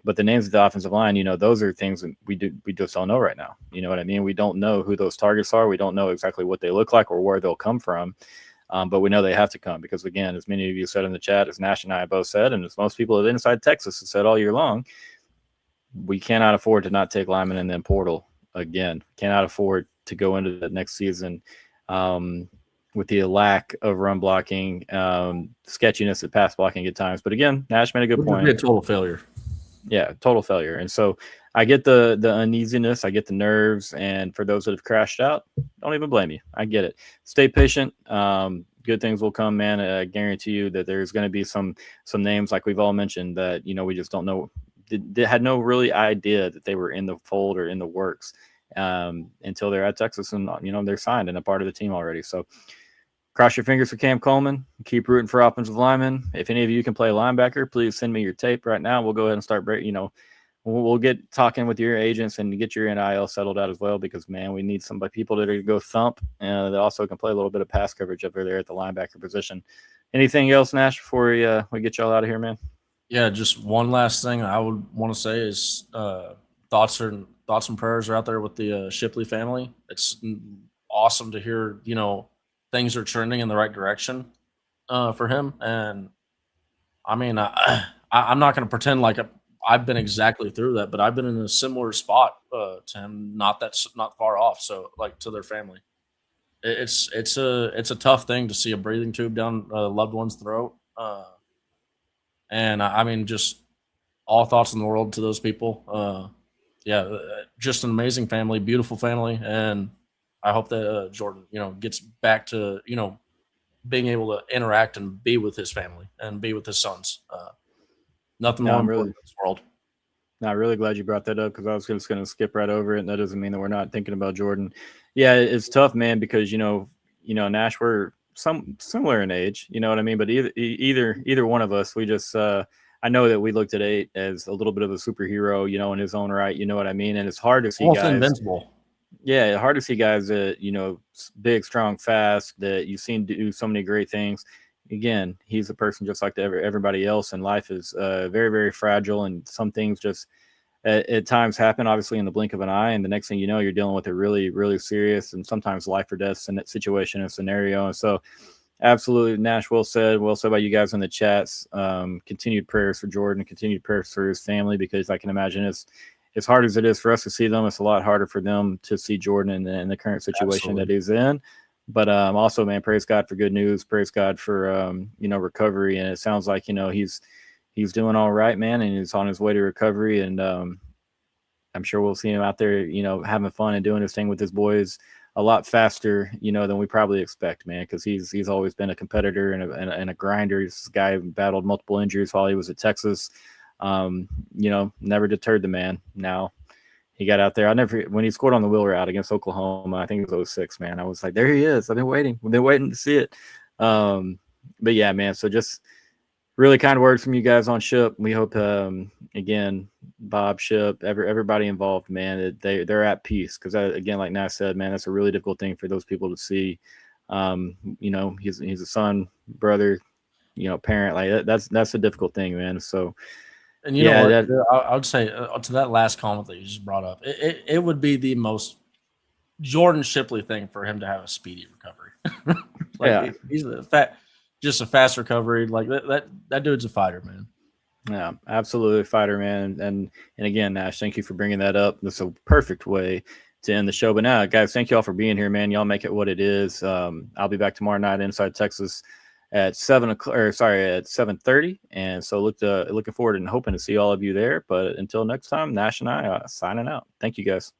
But the names of the offensive line, those are things that we just don't know right now. You know what I mean? We don't know who those targets are. We don't know exactly what they look like or where they'll come from. But we know they have to come because, again, as many of you said in the chat, as Nash and I both said, and as most people inside Texas have said all year long, we cannot afford to not take linemen in the portal again. Cannot afford to go into the next season with the lack of run blocking, sketchiness at pass blocking at times. But again, Nash made a good point. It would be a total failure. Yeah, total failure. And so I get the uneasiness, I get the nerves, and for those that have crashed out, don't even blame you. I get it. Stay patient. Good things will come, man. I guarantee you that there's going to be some names, like we've all mentioned, that we just don't know. They had no really idea that they were in the fold or in the works until they're at Texas and they're signed and a part of the team already. So cross your fingers for Cam Coleman. Keep rooting for offensive linemen. If any of you can play linebacker, please send me your tape right now. We'll go ahead and start we'll get talking with your agents and get your NIL settled out as well, because, man, we need people that are going to go thump and that also can play a little bit of pass coverage over there at the linebacker position. Anything else, Nash, before we get y'all out of here, man? Yeah, just one last thing I would want to say is thoughts and prayers are out there with the Shipley family. It's awesome to hear, things are trending in the right direction for him. And I mean, I'm not going to pretend like I've been exactly through that, but I've been in a similar spot to him, not far off. So, like, to their family, it's a tough thing to see a breathing tube down a loved one's throat. And I mean, just all thoughts in the world to those people. Just an amazing family, beautiful family, and I hope that Jordan, gets back to being able to interact and be with his family and be with his sons. Nothing more important in this world. No, I'm really glad you brought that up, because I was just going to skip right over it, and that doesn't mean that we're not thinking about Jordan. Yeah, it's tough, man, because Nash, we're similar in age, you know what I mean? But either one of us, we just I know that we looked at Eight as a little bit of a superhero, in his own right, you know what I mean? And it's hard to see guys invincible. Yeah, hard to see guys that, big, strong, fast, that you've seen do so many great things. Again, he's a person just like everybody else, and life is very, very fragile, and some things just at times happen, obviously, in the blink of an eye, and the next thing you know, you're dealing with a really, really serious and sometimes life or death situation and scenario. And so, absolutely, Nash, well said by you guys in the chats. Continued prayers for Jordan, continued prayers for his family, because I can imagine it's as hard as it is for us to see them, it's a lot harder for them to see Jordan in the current situation that he's in. But also, man, praise God for good news. Praise God for recovery, and it sounds like he's doing all right, man, and he's on his way to recovery. And I'm sure we'll see him out there, having fun and doing his thing with his boys a lot faster, than we probably expect, man, because he's always been a competitor and a grinder. This guy battled multiple injuries while he was at Texas. Never deterred the man. Now he got out there. When he scored on the wheel route against Oklahoma, I think it was 06, man, I was like, there he is. We've been waiting to see it. But yeah, man, so just really kind words from you guys on Ship. We hope, again, Bob, Ship, everybody involved, man, they're at peace. Because again, like Nash said, man, that's a really difficult thing for those people to see. He's a son, brother, parent. Like that's a difficult thing, man. So, and I would say to that last comment that you just brought up, it would be the most Jordan Shipley thing for him to have a speedy recovery. He's just a fast recovery. Like that dude's a fighter, man. Yeah, absolutely a fighter, man. And again, Nash, thank you for bringing that up. That's a perfect way to end the show. But now, guys, thank you all for being here, man. Y'all make it what it is. I'll be back tomorrow night inside Texas at 7:30. And so looking forward and hoping to see all of you there. But until next time, Nash and I signing out. Thank you, guys.